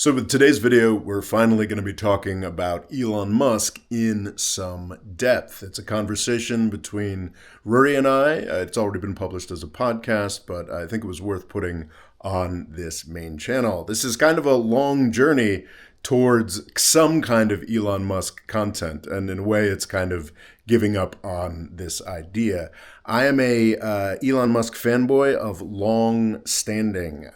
So with today's video, we're finally going to be talking about Elon Musk in some depth. It's a conversation between Rory and I. It's already been published as a podcast, but I think it was worth putting on this main channel. This is kind of a long journey towards some kind of Elon Musk content, and in a way it's kind of giving up on this idea. I am a Elon Musk fanboy of long standing.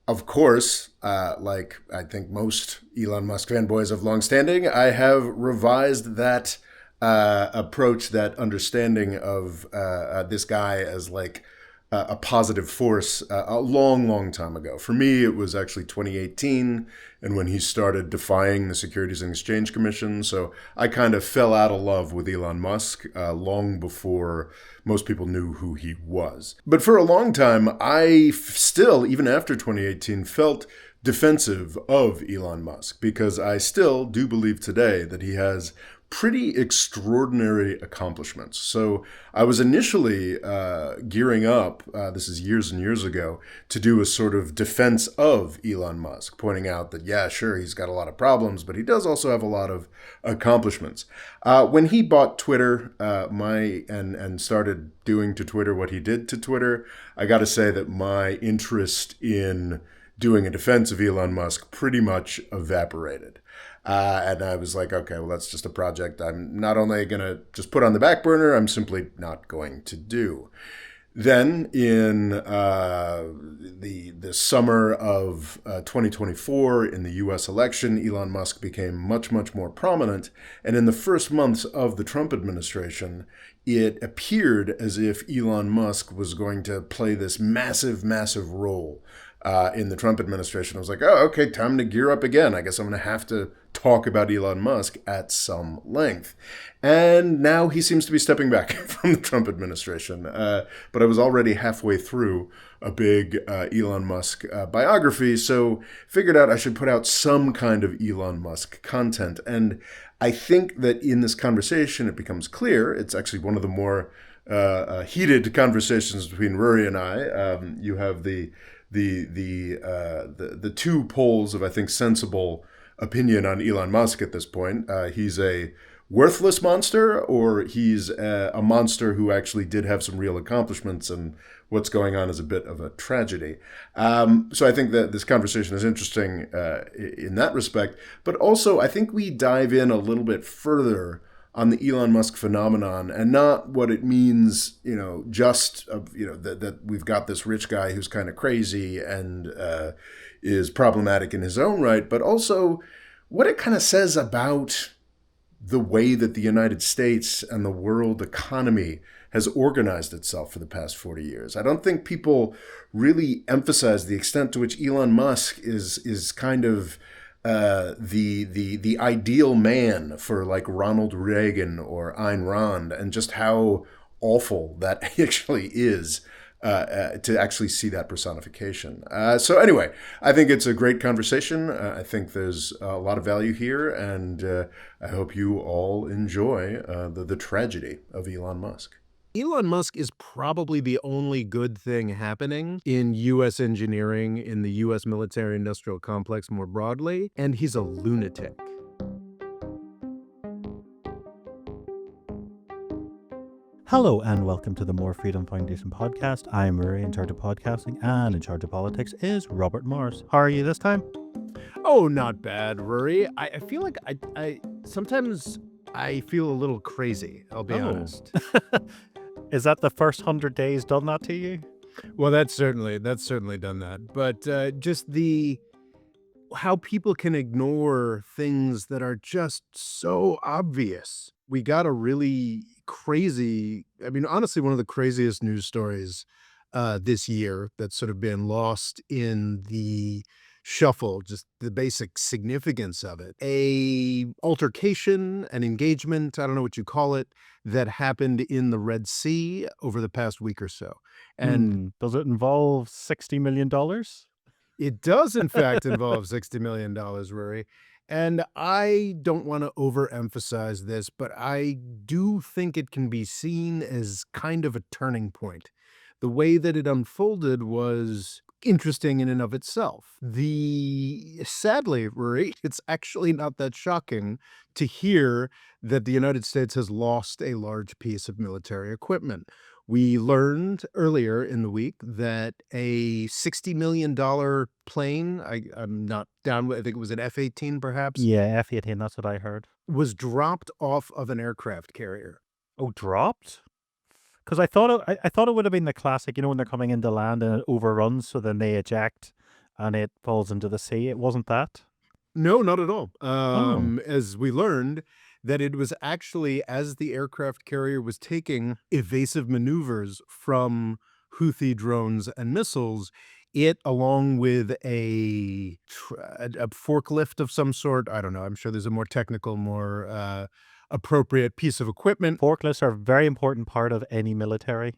Of course, like I think most Elon Musk fanboys of longstanding, I have revised that approach, that understanding of this guy as like a positive force a long time ago. For me, it was actually 2018, and when he started defying the Securities and Exchange Commission. So I kind of fell out of love with Elon Musk long before most people knew who he was. But for a long time, I still, even after 2018, felt defensive of Elon Musk because I still do believe today that he has pretty extraordinary accomplishments. So I was initially gearing up, this is years and years ago, to do a sort of defense of Elon Musk, pointing out that, yeah, sure, he's got a lot of problems, but he does also have a lot of accomplishments. When he bought Twitter and started doing to Twitter what he did to Twitter, I got to say that my interest in doing a defense of Elon Musk pretty much evaporated. And I was like, okay, well, that's just a project I'm not only going to just put on the back burner, I'm simply not going to do. Then in the summer of 2024, in the US election, Elon Musk became much more prominent. And in the first months of the Trump administration, it appeared as if Elon Musk was going to play this massive role in the Trump administration. I was like, oh, okay, time to gear up again. I guess I'm going to have to talk about Elon Musk at some length. And now he seems to be stepping back from the Trump administration. But I was already halfway through a big Elon Musk biography, so figured out I should put out some kind of Elon Musk content. And I think that in this conversation, it becomes clear, it's actually one of the more heated conversations between Rory and I. You have the two poles of, I think, sensible opinion on Elon Musk at this point. He's a worthless monster, or he's a monster who actually did have some real accomplishments, and what's going on is a bit of a tragedy. So I think that this conversation is interesting in that respect, but also I think we dive in a little bit further on the Elon Musk phenomenon, and not what it means, just that we've got this rich guy who's kind of crazy and is problematic in his own right, but also what it kind of says about the way that the United States and the world economy has organized itself for the past 40 years. I don't think people really emphasize the extent to which Elon Musk is kind of the ideal man for like Ronald Reagan or Ayn Rand, and just how awful that actually is to actually see that personification. So anyway, I think it's a great conversation. I think there's a lot of value here, and I hope you all enjoy the tragedy of Elon Musk. Elon Musk is probably the only good thing happening in U.S. engineering, in the U.S. military-industrial complex more broadly, and he's a lunatic. Hello and welcome to the More Freedom Foundation podcast. I'm Murray, in charge of podcasting, and in charge of politics is Robert Morris. How are you this time? Oh, not bad, Rory. I feel like I sometimes I feel a little crazy, I'll be honest. Is that the first 100 days done that to you? Well, that's certainly done that. But just how people can ignore things that are just so obvious. We got a really crazy, honestly, one of the craziest news stories this year that's sort of been lost in the shuffle, just the basic significance of it. A altercation, an engagement, I don't know what you call it, that happened in the Red Sea over the past week or so. And does it involve $60 million? It does, in fact, involve $60 million, Rory. And I don't want to overemphasize this, but I do think it can be seen as kind of a turning point. The way that it unfolded was interesting in and of itself. Sadly, Rory, it's actually not that shocking to hear that the United States has lost a large piece of military equipment. We learned earlier in the week that a $60 million plane, I'm not down with, I think it was an F-18 perhaps, Yeah, F-18, that's what I heard. was dropped off of an aircraft carrier. Oh, dropped? Because I thought it would have been the classic, when they're coming into land and it overruns, so then they eject and it falls into the sea. It wasn't that? No, not at all. Oh. As we learned, that it was actually as the aircraft carrier was taking evasive maneuvers from Houthi drones and missiles, it, along with a forklift of some sort, I don't know, I'm sure there's a more technical, more appropriate piece of equipment. Forklifts are a very important part of any military.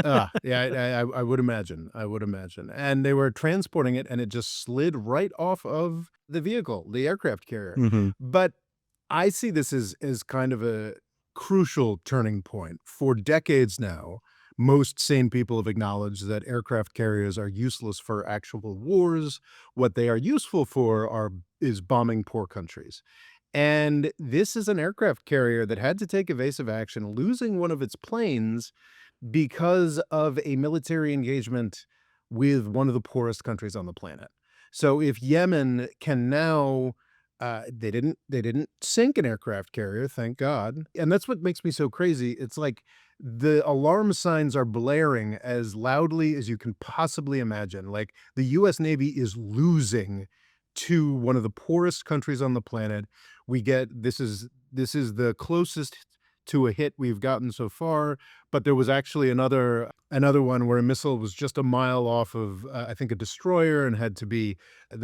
Yeah, I would imagine. I would imagine. And they were transporting it, and it just slid right off of the vehicle, the aircraft carrier. Mm-hmm. But I see this as kind of a crucial turning point. For decades now, most sane people have acknowledged that aircraft carriers are useless for actual wars. What they are useful for is bombing poor countries. And this is an aircraft carrier that had to take evasive action, losing one of its planes because of a military engagement with one of the poorest countries on the planet. So if Yemen can now, they didn't sink an aircraft carrier, thank God. And that's what makes me so crazy. It's like the alarm signs are blaring as loudly as you can possibly imagine. Like the US Navy is losing to one of the poorest countries on the planet. This is the closest to a hit we've gotten so far, but there was actually another one where a missile was just a mile off of I think a destroyer, and the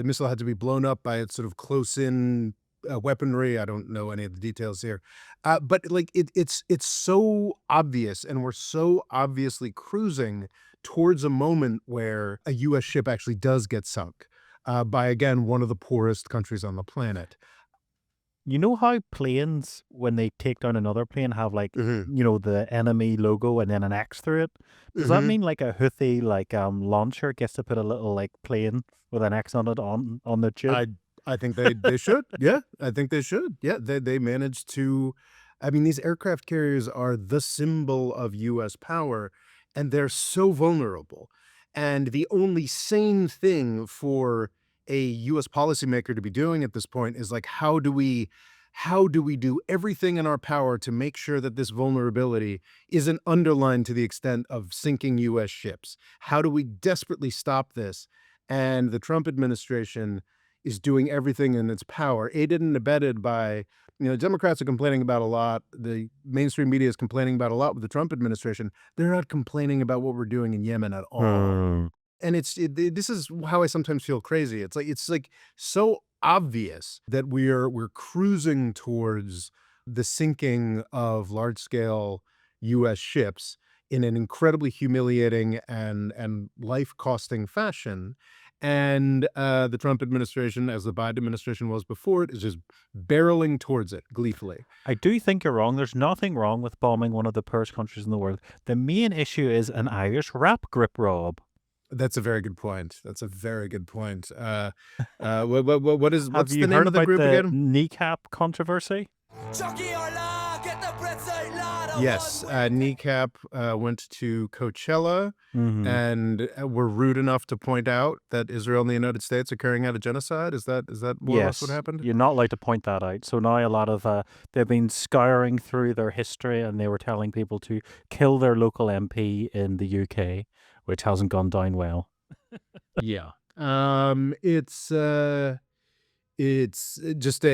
missile had to be blown up by its sort of close in weaponry. I don't know any of the details here, but like it's so obvious, and we're so obviously cruising towards a moment where a U.S. ship actually does get sunk by, again, one of the poorest countries on the planet. You know how planes, when they take down another plane, have like, Hmm. the enemy logo and then an X through it? Does that Hmm. mean like a Houthi launcher gets to put a little like plane with an X on it on the tube? I I think they should. Yeah, I think they should. Yeah, they managed to. I mean, these aircraft carriers are the symbol of U.S. power, and they're so vulnerable. And the only sane thing for a U.S. policymaker to be doing at this point is like, how do we do everything in our power to make sure that this vulnerability isn't underlined to the extent of sinking U.S. ships? How do we desperately stop this? And the Trump administration is doing everything in its power, aided and abetted by, Democrats are complaining about a lot. The mainstream media is complaining about a lot with the Trump administration. They're not complaining about what we're doing in Yemen at all. Hmm. And this is how I sometimes feel crazy. It's like so obvious that we're cruising towards the sinking of large scale U.S. ships in an incredibly humiliating and life costing fashion. And the Trump administration, as the Biden administration was before it, is just barreling towards it gleefully. I do think you're wrong. There's nothing wrong with bombing one of the poorest countries in the world. The main issue is an Irish rap grip, Rob. That's a very good point. That's a very good point. Have What's you the name heard of the about group the again? kneecap controversy? Yes, Kneecap went to Coachella Mm-hmm. and were rude enough to point out that Israel and the United States are carrying out a genocide. Is that more or less what Yes, happened? you're not allowed to point that out. So now a lot of they've been scouring through their history, and they were telling people to kill their local MP in the UK, which hasn't gone down well. Yeah. It's just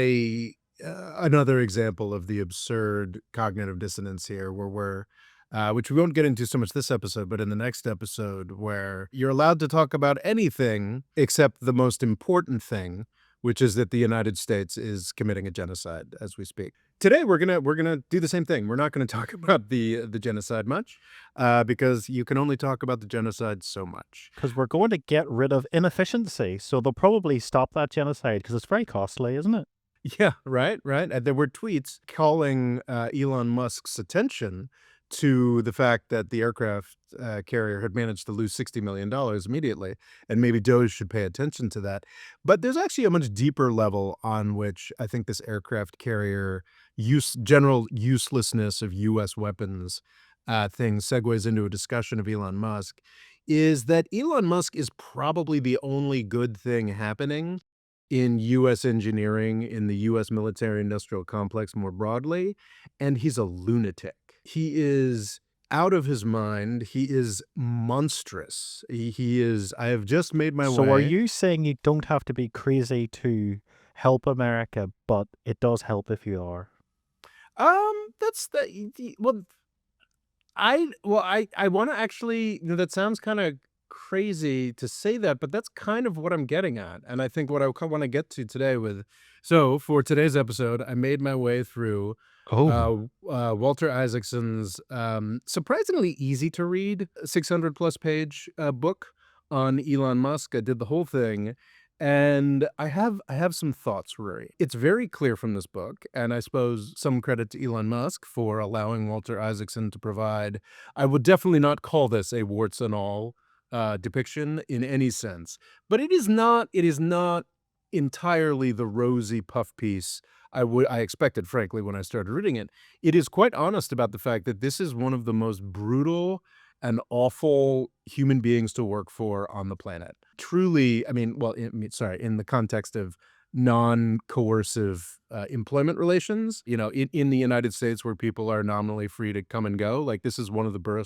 another example of the absurd cognitive dissonance here, where which we won't get into so much this episode, but in the next episode, where you're allowed to talk about anything except the most important thing, which is that the United States is committing a genocide as we speak. Today, we're gonna do the same thing. We're not gonna talk about the genocide much, because you can only talk about the genocide so much. Because we're going to get rid of inefficiency, so they'll probably stop that genocide because it's very costly, isn't it? Yeah, right. There were tweets calling Elon Musk's attention to the fact that the aircraft carrier had managed to lose $60 million immediately, and maybe DOJ should pay attention to that. But there's actually a much deeper level on which I think this aircraft carrier general uselessness of U.S. weapons thing segues into a discussion of Elon Musk, is that Elon Musk is probably the only good thing happening in U.S. engineering, in the U.S. military-industrial complex more broadly, and he's a lunatic. He is out of his mind. He is monstrous. He is. I have just made my So are way. you saying you don't have to be crazy to help America, but it does help if you are? That's well, I want to actually, that sounds kind of crazy to say that, but that's kind of what I'm getting at. And I think what I want to get to today so for today's episode, I made my way through Oh. Walter Isaacson's surprisingly easy to read 600 plus page book on Elon Musk. I did the whole thing. And I have some thoughts, Rory. It's very clear from this book, and I suppose some credit to Elon Musk for allowing Walter Isaacson to provide. I would definitely not call this a warts and all depiction in any sense, but it is not. It is not entirely the rosy puff piece I expected, frankly, when I started reading it. It is quite honest about the fact that this is one of the most brutal and awful human beings to work for on the planet. Truly, I mean, well, in the context of non-coercive employment relations, in the United States where people are nominally free to come and go, like this is one of the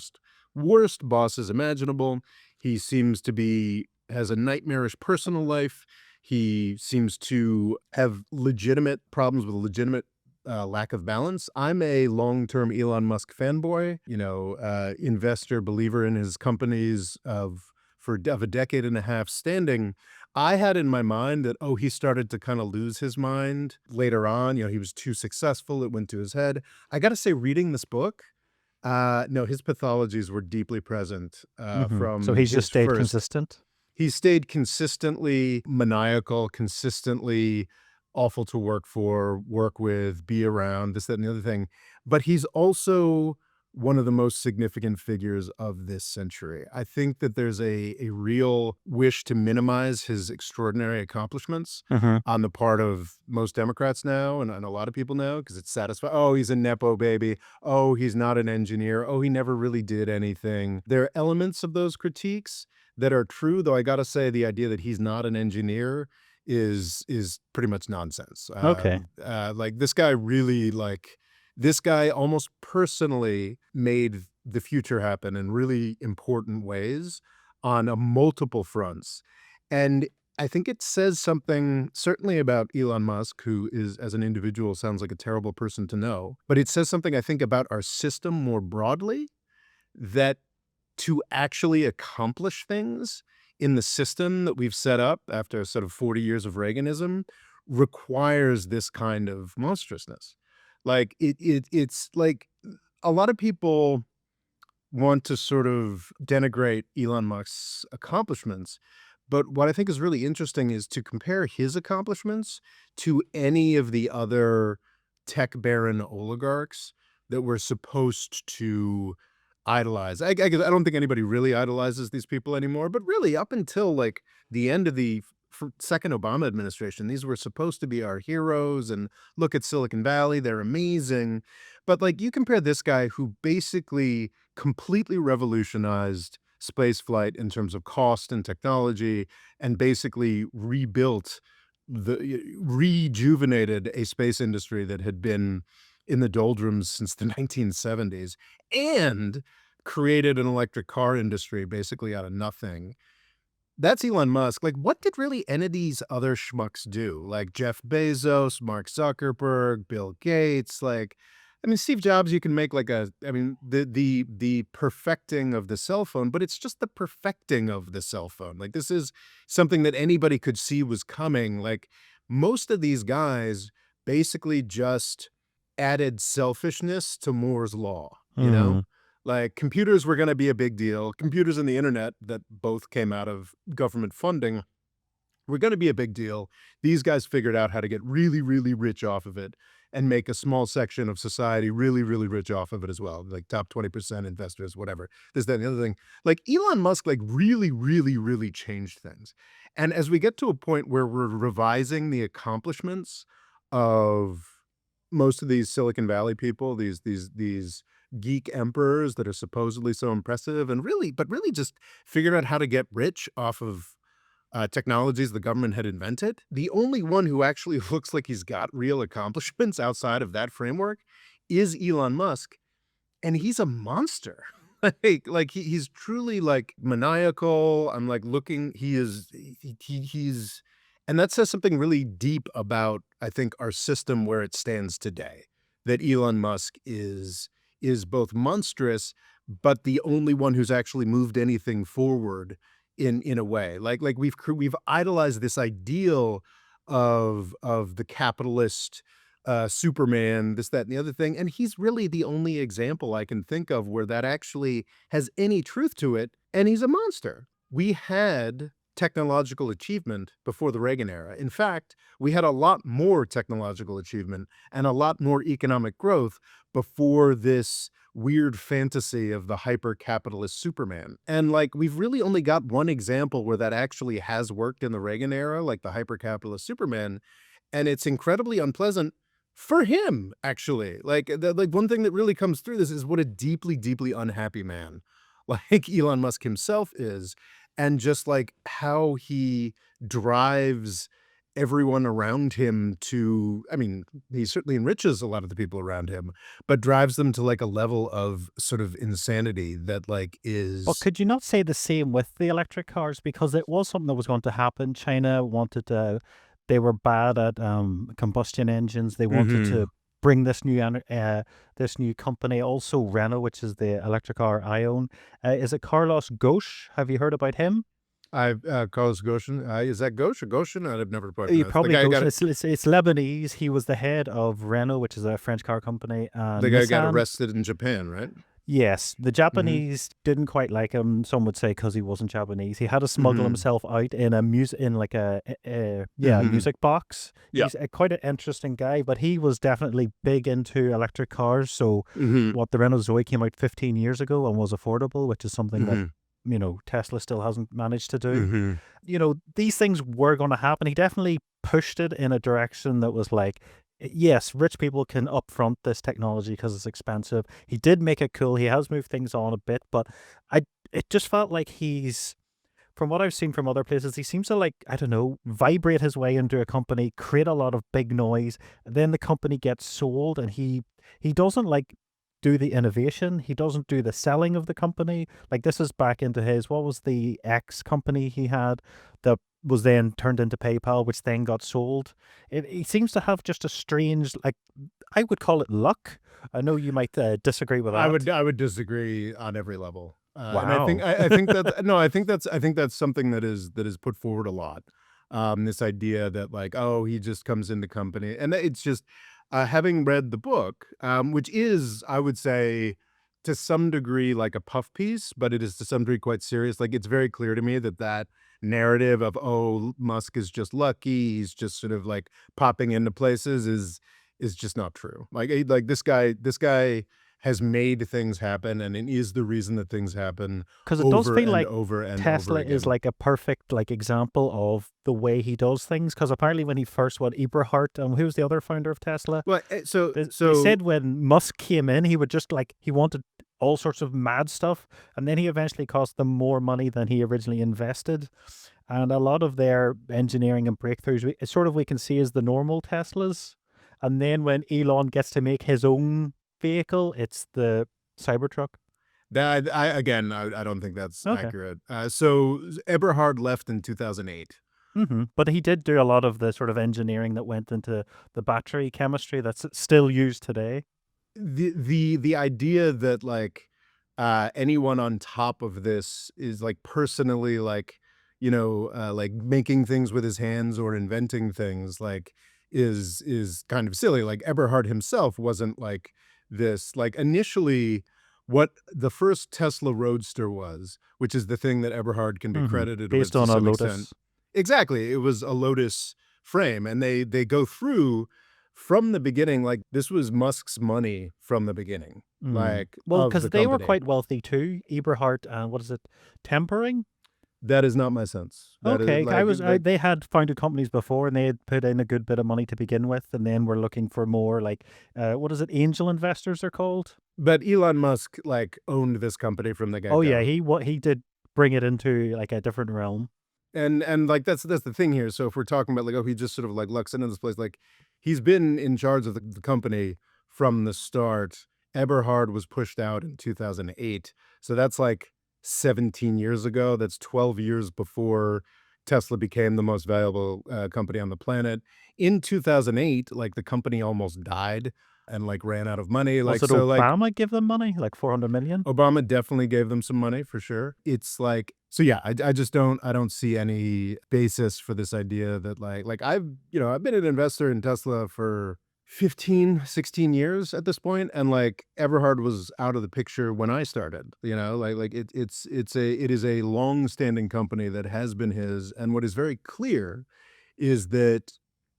worst bosses imaginable. He seems to has a nightmarish personal life. He seems to have legitimate problems with a legitimate lack of balance. I'm a long-term Elon Musk fanboy, investor, believer in his companies of a decade and a half standing. I had in my mind that, he started to kind of lose his mind later on. He was too successful. It went to his head. I got to say, reading this book, no, his pathologies were deeply present So from he's just his stayed first. consistent? He stayed consistently maniacal, consistently awful to work with, be around, this, that, and the other thing. But he's also one of the most significant figures of this century. I think that there's a real wish to minimize his extraordinary accomplishments Mhm. on the part of most Democrats now and a lot of people now, because it's satisfying. Oh, he's a Nepo baby. Oh, he's not an engineer. Oh, he never really did anything. There are elements of those critiques that are true, though I gotta say the idea that he's not an engineer is pretty much nonsense. Okay. Like this guy almost personally made the future happen in really important ways on multiple fronts. And I think it says something certainly about Elon Musk, who is, as an individual, sounds like a terrible person to know, but it says something, I think, about our system more broadly, that to actually accomplish things in the system that we've set up after sort of 40 years of Reaganism requires this kind of monstrousness. Like it's like a lot of people want to sort of denigrate Elon Musk's accomplishments. But what I think is really interesting is to compare his accomplishments to any of the other tech baron oligarchs that we're supposed to idolize. I guess I don't think anybody really idolizes these people anymore, but really up until like the end of the second Obama administration, these were supposed to be our heroes. And look at Silicon Valley, they're amazing. But like you compare this guy who basically completely revolutionized space flight in terms of cost and technology, and basically rejuvenated a space industry that had been in the doldrums since the 1970s, and created an electric car industry basically out of nothing. That's Elon Musk. Like, what did really any of these other schmucks do? Like Jeff Bezos, Mark Zuckerberg, Bill Gates. Like, I mean, Steve Jobs, you can make the perfecting of the cell phone, but it's just the perfecting of the cell phone. Like, this is something that anybody could see was coming. Like, most of these guys basically just added selfishness to Moore's law, you know? Mhm. Like computers were going to be a big deal. Computers and the internet that both came out of government funding were going to be a big deal. These guys figured out how to get really, really rich off of it. and make a small section of society really, really rich off of it as well. Like top 20% investors, whatever. This, that, and the other thing. Like Elon Musk, like really, really, really changed things. And as we get to a point where we're revising the accomplishments of most of these Silicon Valley people, these geek emperors that are supposedly so impressive and really, but really just figured out how to get rich off of technologies the government had invented. The only one who actually looks like he's got real accomplishments outside of that framework is Elon Musk, and he's a monster. He's truly like maniacal. I'm like looking. He's, and that says something really deep about I think our system where it stands today. That Elon Musk is both monstrous, but the only one who's actually moved anything forward in a way. Like we've idolized this ideal of the capitalist Superman, this, that, and the other thing. And he's really the only example I can think of where that actually has any truth to it. And he's a monster. We had technological achievement before the Reagan era. In fact, we had a lot more technological achievement and a lot more economic growth before this weird fantasy of the hyper-capitalist Superman. And like, we've really only got one example where that actually has worked in the Reagan era, like the hyper-capitalist Superman. And it's incredibly unpleasant for him, actually. Like one thing that really comes through this is what a deeply, deeply unhappy man like Elon Musk himself is, and just like how he drives everyone around him to, I mean, he certainly enriches a lot of the people around him, but drives them to like a level of sort of insanity that like But is, could you not say the same with the electric cars? Because it was something that was going to happen. China wanted to, they were bad at combustion engines. They wanted Mhm. to bring this new company, also Renault, which is the electric car I own. Is it Carlos Ghosn? Have you heard about him? I've Carlos Goshen. Is that Ghosh or Goshen? I've never quite You pronounced. The probably guy who got Ghosn. It's Lebanese. He was the head of Renault, which is a French car company, the and guy who got Nissan. arrested in Japan, right? Yes, the Mhm. Japanese didn't quite like him. Some would say because he wasn't Japanese. He had to smuggle Mhm. himself out in a music in like a Mhm. music box. Yeah. He's quite an interesting guy, but he was definitely big into electric cars. So, Mhm. what the Renault Zoe came out 15 years ago and was affordable, which is something that Mhm. Tesla still hasn't managed to do. Mhm. These things were going to happen. He definitely pushed it in a direction that was like, yes, rich people can upfront this technology because it's expensive. He did make it cool. He has moved things on a bit, but it just felt like from what I've seen from other places, he seems to like, I don't know, vibrate his way into a company, create a lot of big noise, then the company gets sold and he doesn't like do the innovation. He doesn't do the selling of the company. Like this is back into what was the X company he had that was then turned into PayPal, which then got sold. He seems to have just a strange, like, I would call it luck. I know you might disagree with that. I would disagree on every level. And Wow. I think that no, I think that's something that is put forward a lot. This idea that like, oh, he just comes into company, and it's just having read the book, which is, I would say, to some degree like a puff piece, but it is to some degree quite serious. Like it's very clear to me that that narrative of oh, Musk is just lucky, he's just sort of like popping into places is just not true. Like this guy has made things happen, and it is the reason that things happen Because it does over feel and like over and over Tesla is again. like a perfect like example of the way he does things. Because apparently when he first, Eberhard, who was the other founder of Tesla? Well, They said when Musk came in, he would just like, he wanted all sorts of mad stuff. And then he eventually cost them more money than he originally invested. And a lot of their engineering and breakthroughs, we can see as the normal Teslas. And then when Elon gets to make his own vehicle, it's the Cybertruck. that I again, I don't think that's Okay. accurate. So Eberhard left in 2008. But he did do a lot of the sort of engineering that went into the battery chemistry that's still used today. The idea that like anyone on top of this is like personally like like making things with his hands or inventing things like is kind of silly. Like Eberhard himself wasn't like this. Like initially what the first Tesla Roadster was, which is the thing that Eberhard can be credited with Based to on a some extent. Lotus. Exactly, it was a Lotus frame, and they go through from the beginning, like, this was Musk's money from the beginning, Mm. like, Well, of because the they were company. quite wealthy too. Eberhard and what is it? Tempering? That is not my sense. That is Okay, like they had founded companies before, and they had put in a good bit of money to begin with, and then we're looking for more like, what is it? Angel investors are called. but Elon Musk, like, owned this company from the Oh yeah, get-go. he did bring it into like a different realm. And like that's the thing here. So if we're talking about like, oh, he just sort of like lucks into this place, like he's been in charge of the company from the start. Eberhard was pushed out in 2008. So that's like 17 years ago. That's 12 years before Tesla became the most valuable company on the planet. In 2008, like the company almost died and like ran out of money. Was Like, it so like Obama give them money, like 400 million? Obama definitely gave them some money for sure. It's like, so yeah, I just don't see any basis for this idea that like I've been an investor in Tesla for 15, 16 years at this point, and like Everhard was out of the picture when I started, like it is a long-standing company that has been his, and what is very clear is that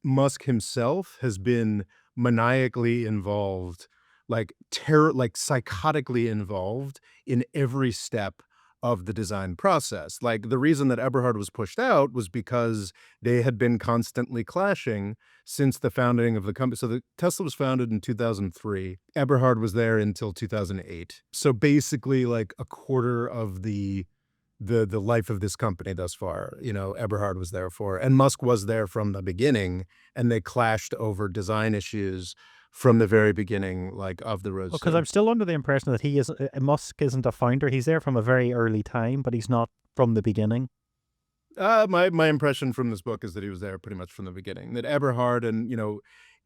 Musk himself has been maniacally involved, like psychotically involved in every step of the design process. Like the reason that Eberhard was pushed out was because they had been constantly clashing since the founding of the company. So the Tesla was founded in 2003. Eberhard was there until 2008. So basically like a quarter of the life of this company thus far, Eberhard was there for, and Musk was there from the beginning, and they clashed over design issues from the very beginning, like of the Well, because Roadster. I'm still under the impression that he is Musk isn't a founder. He's there from a very early time, but he's not from the beginning. My impression from this book is that he was there pretty much from the beginning. That Eberhard and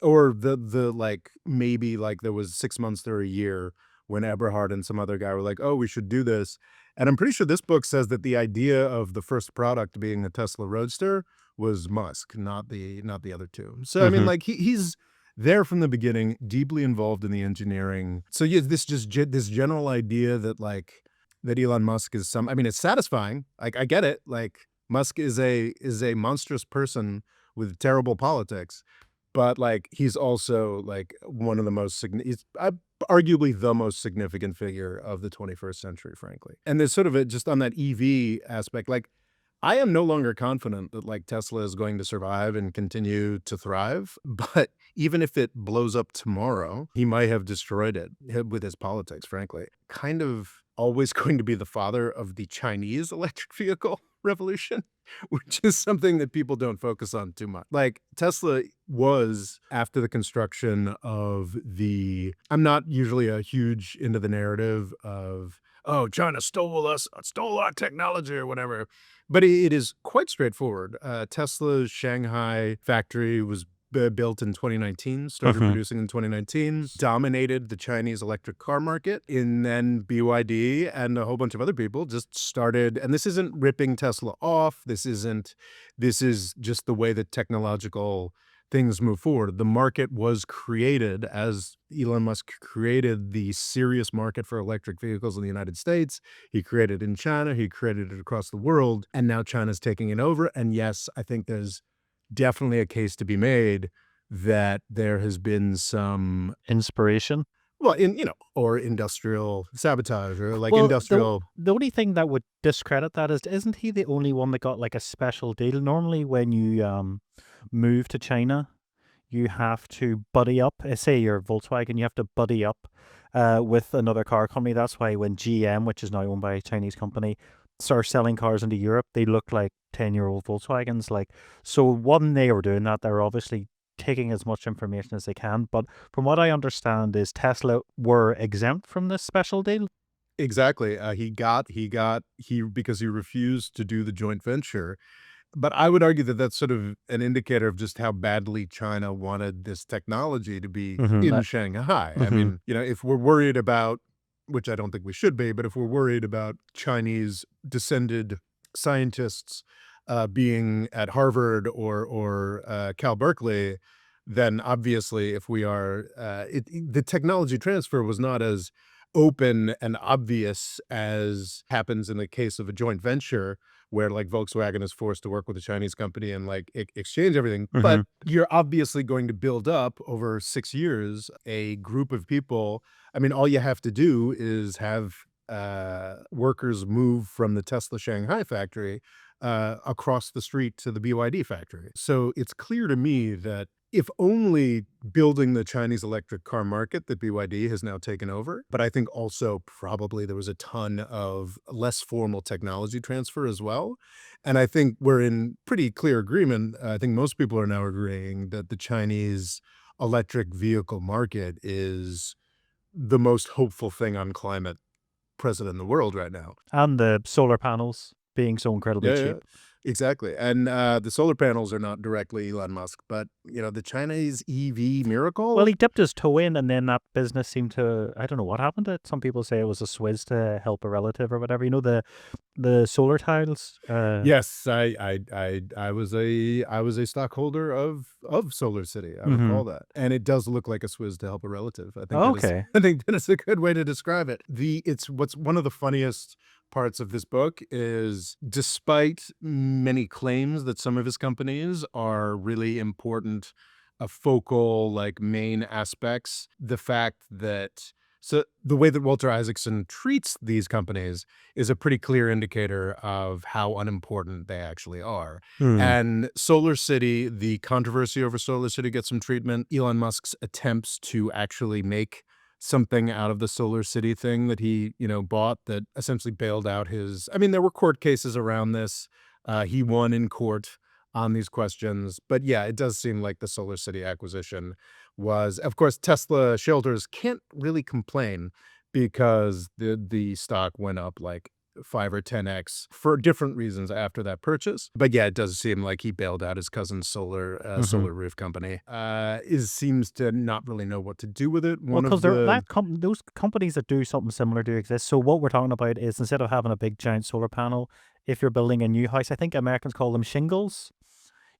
or the like maybe like there was 6 months or a year when Eberhard and some other guy were like, oh, we should do this. And I'm pretty sure this book says that the idea of the first product being the Tesla Roadster was Musk, not the other two. So I mean, Hmm. like he's there from the beginning, deeply involved in the engineering. So yeah, this general idea that like that Elon Musk is some. I mean, it's satisfying. Like I get it. Like Musk is a monstrous person with terrible politics, but like he's also like one of the most he's arguably the most significant figure of the 21st century, frankly. And there's sort of just on that EV aspect, like I am no longer confident that like Tesla is going to survive and continue to thrive, but even if it blows up tomorrow, he might have destroyed it with his politics, frankly. Kind of always going to be the father of the Chinese electric vehicle revolution, which is something that people don't focus on too much. Like Tesla was after the construction of I'm not usually a huge into the narrative of, oh, China stole our technology or whatever. But it is quite straightforward. Tesla's Shanghai factory was built in 2019, started Hmm. producing in 2019, dominated the Chinese electric car market, and then BYD and a whole bunch of other people just started. And this isn't ripping Tesla off. This is just the way that technological things move forward. The market was created as Elon Musk created the serious market for electric vehicles in the United States. He created it in China, he created it across the world, and now China's taking it over. And yes, I think there's definitely a case to be made that there has been some, Inspiration. well, or industrial sabotage or like Well, industrial. the only thing that would discredit that is, isn't he the only one that got like a special deal? Normally, when you move to China, you have to buddy up. Say you're Volkswagen, you have to buddy up with another car company. That's why when GM, which is now owned by a Chinese company, starts selling cars into Europe, they look like 10-year-old Volkswagens. Like, so when they were doing that, they're obviously taking as much information as they can. But from what I understand, is Tesla were exempt from this special deal. Exactly. He because he refused to do the joint venture. But I would argue that that's sort of an indicator of just how badly China wanted this technology to be Hmm. in Shanghai. I Hmm. mean, if we're worried about, which I don't think we should be, but if we're worried about Chinese descended scientists being at Harvard or Cal Berkeley, then obviously if we are, the technology transfer was not as open and obvious as happens in the case of a joint venture where like Volkswagen is forced to work with a Chinese company and like exchange everything. But Hmm. you're obviously going to build up over 6 years a group of people. I mean, all you have to do is have workers move from the Tesla Shanghai factory across the street to the BYD factory. So it's clear to me that if only building the Chinese electric car market that BYD has now taken over, but I think also probably there was a ton of less formal technology transfer as well. And I think we're in pretty clear agreement. I think most people are now agreeing that the Chinese electric vehicle market is the most hopeful thing on climate present in the world right now. And the solar panels being so incredibly Yeah, yeah, cheap. exactly. And the solar panels are not directly Elon Musk, but the Chinese EV Well, miracle. he dipped his toe in, and then that business seemed to, I don't know what happened to it. Some people say it was a swizz to help a relative or whatever. You know, the solar tiles. Yes, I was a stockholder of Solar City. I Hmm. recall that, and it does look like a swizz to help a relative. I think that is Okay. I think that is a good way to describe it. It's what's one of the funniest parts of this book is, despite many claims that some of his companies are really important, focal, like main aspects, the fact that so the way that Walter Isaacson treats these companies is a pretty clear indicator of how unimportant they actually are. Hmm. And Solar City, the controversy over Solar City gets some treatment. Elon Musk's attempts to actually make something out of the Solar City thing that he, bought, that essentially bailed out his. I mean, there were court cases around this. He won in court on these questions. But yeah, it does seem like the Solar City acquisition was, of course, Tesla shareholders can't really complain because the stock went up like 5 or 10x for different reasons after that purchase. But yeah, it does seem like he bailed out his cousin's Hmm. solar roof company. Is seems to not really know what to do with it. Well, One because of the those companies that do something similar do exist. So what we're talking about is, instead of having a big giant solar panel, if you're building a new house, I think Americans call them shingles.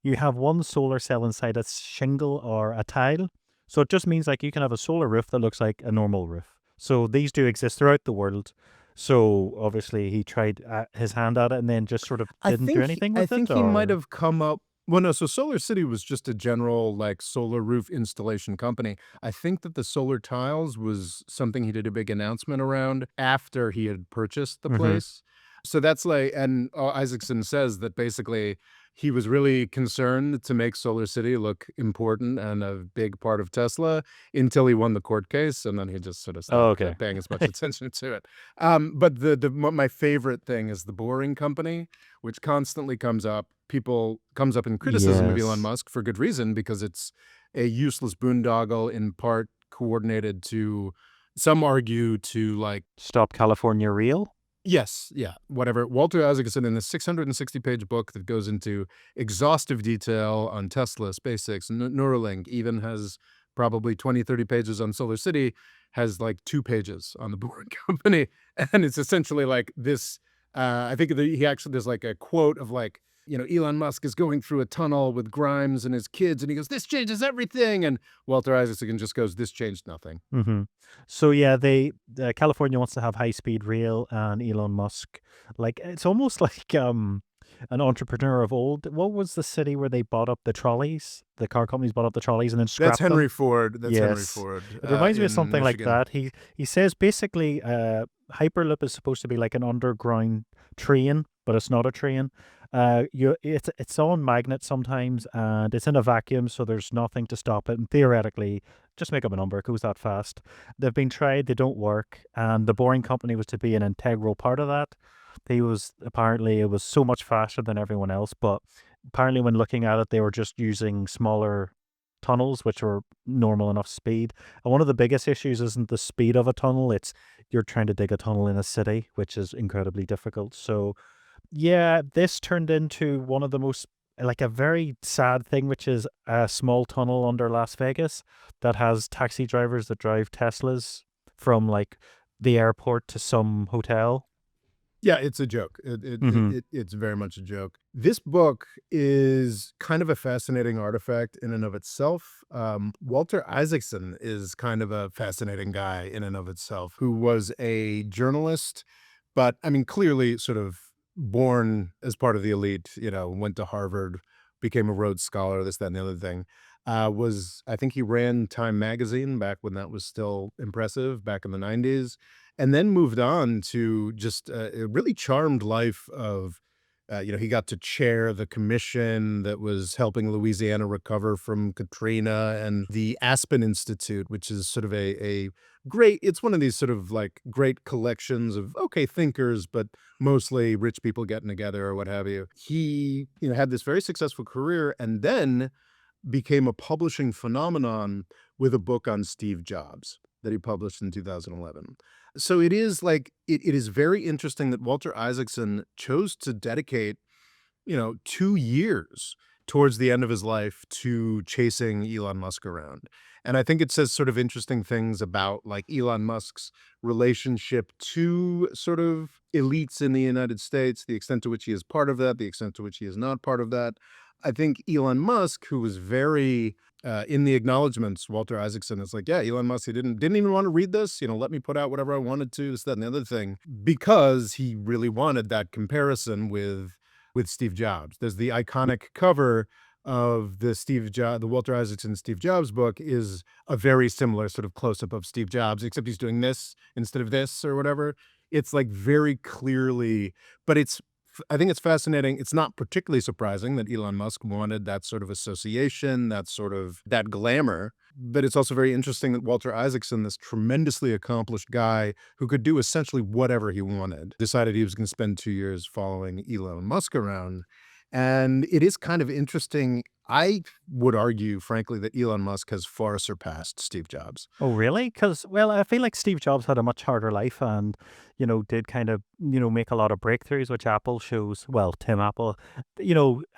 You have one solar cell inside a shingle or a tile. So it just means like you can have a solar roof that looks like a normal roof. So these do exist throughout the world. So obviously he tried his hand at it and then just sort of I didn't do think anything I with it, think he might or have come up. Well, no, so Solar City was just a general like solar roof installation company. I think that the solar tiles was something he did a big announcement around after he had purchased the hmm. place. So that's like, and Isaacson says that basically he was really concerned to make Solar City look important and a big part of Tesla until he won the court case, and then he just sort of Oh, stopped okay. paying as much attention to it. But my favorite thing is the Boring Company, which constantly comes up in criticism of Elon Yes. Musk for good reason, because it's a useless boondoggle, in part coordinated to, some argue, to like. Stop California real? Yes, yeah, whatever. Walter Isaacson, in this 660-page book that goes into exhaustive detail on Tesla, SpaceX, Neuralink, even has probably 20, 30 pages on Solar City, has like 2 pages on the Boring Company. And it's essentially like this. I think he actually, there's like a quote of like, Elon Musk is going through a tunnel with Grimes and his kids, and he goes, "This changes everything." And Walter Isaacson just goes, "This changed nothing." Hmm. So yeah, California wants to have high speed rail, and Elon Musk, like it's almost like an entrepreneur of old. What was the city where they bought up the trolleys? The car companies bought up the trolleys and then That's scrapped them. Henry Ford. That's Henry Yes, Ford it reminds me of in something like Michigan. that. He says basically, Hyperloop is supposed to be like an underground train, but it's not a train. It's on magnets sometimes, and it's in a vacuum, so there's nothing to stop it. And theoretically, just make up a number, it goes that fast. They've been tried, they don't work, and the Boring Company was to be an integral part of that. Apparently it was so much faster than everyone else, but apparently when looking at it, they were just using smaller tunnels, which were normal enough speed. And one of the biggest issues isn't the speed of a tunnel, it's you're trying to dig a tunnel in a city, which is incredibly difficult. So yeah, this turned into one of the most, like a very sad thing, which is a small tunnel under Las Vegas that has taxi drivers that drive Teslas from like the airport to some hotel. Yeah, it's a joke. Hmm. It's very much a joke. This book is kind of a fascinating artifact in and of itself. Walter Isaacson is kind of a fascinating guy in and of itself, who was a journalist, but I mean, clearly sort of born as part of the elite, went to Harvard, became a Rhodes Scholar, this, that, and the other thing. I think he ran Time Magazine back when that was still impressive, back in the 90s, and then moved on to just a really charmed life of, he got to chair the commission that was helping Louisiana recover from Katrina, and the Aspen Institute, which is sort of a great, it's one of these sort of like great collections of, okay, thinkers, but mostly rich people getting together or what have you. He, had this very successful career and then became a publishing phenomenon with a book on Steve Jobs that he published in 2011. So it is like, it is very interesting that Walter Isaacson chose to dedicate 2 years towards the end of his life to chasing Elon Musk around. And I think it says sort of interesting things about like Elon Musk's relationship to sort of elites in the United States, the extent to which he is part of that, the extent to which he is not part of that. I think Elon Musk, who was very in the acknowledgments, Walter Isaacson is like, yeah, Elon Musk, he didn't even want to read this, let me put out whatever I wanted to, this, that, and the other thing, because he really wanted that comparison with Steve Jobs. There's the iconic cover of the Walter Isaacson Steve Jobs book is a very similar sort of close-up of Steve Jobs, except he's doing this instead of this or whatever. It's like very clearly, but I think it's fascinating. It's not particularly surprising that Elon Musk wanted that sort of association, that glamour. But it's also very interesting that Walter Isaacson, this tremendously accomplished guy who could do essentially whatever he wanted, decided he was going to spend 2 years following Elon Musk around. And it is kind of interesting. I would argue, frankly, that Elon Musk has far surpassed Steve Jobs. Oh, really? Because, well, I feel like Steve Jobs had a much harder life and, did kind of, make a lot of breakthroughs, which Apple shows. Well, Tim Apple,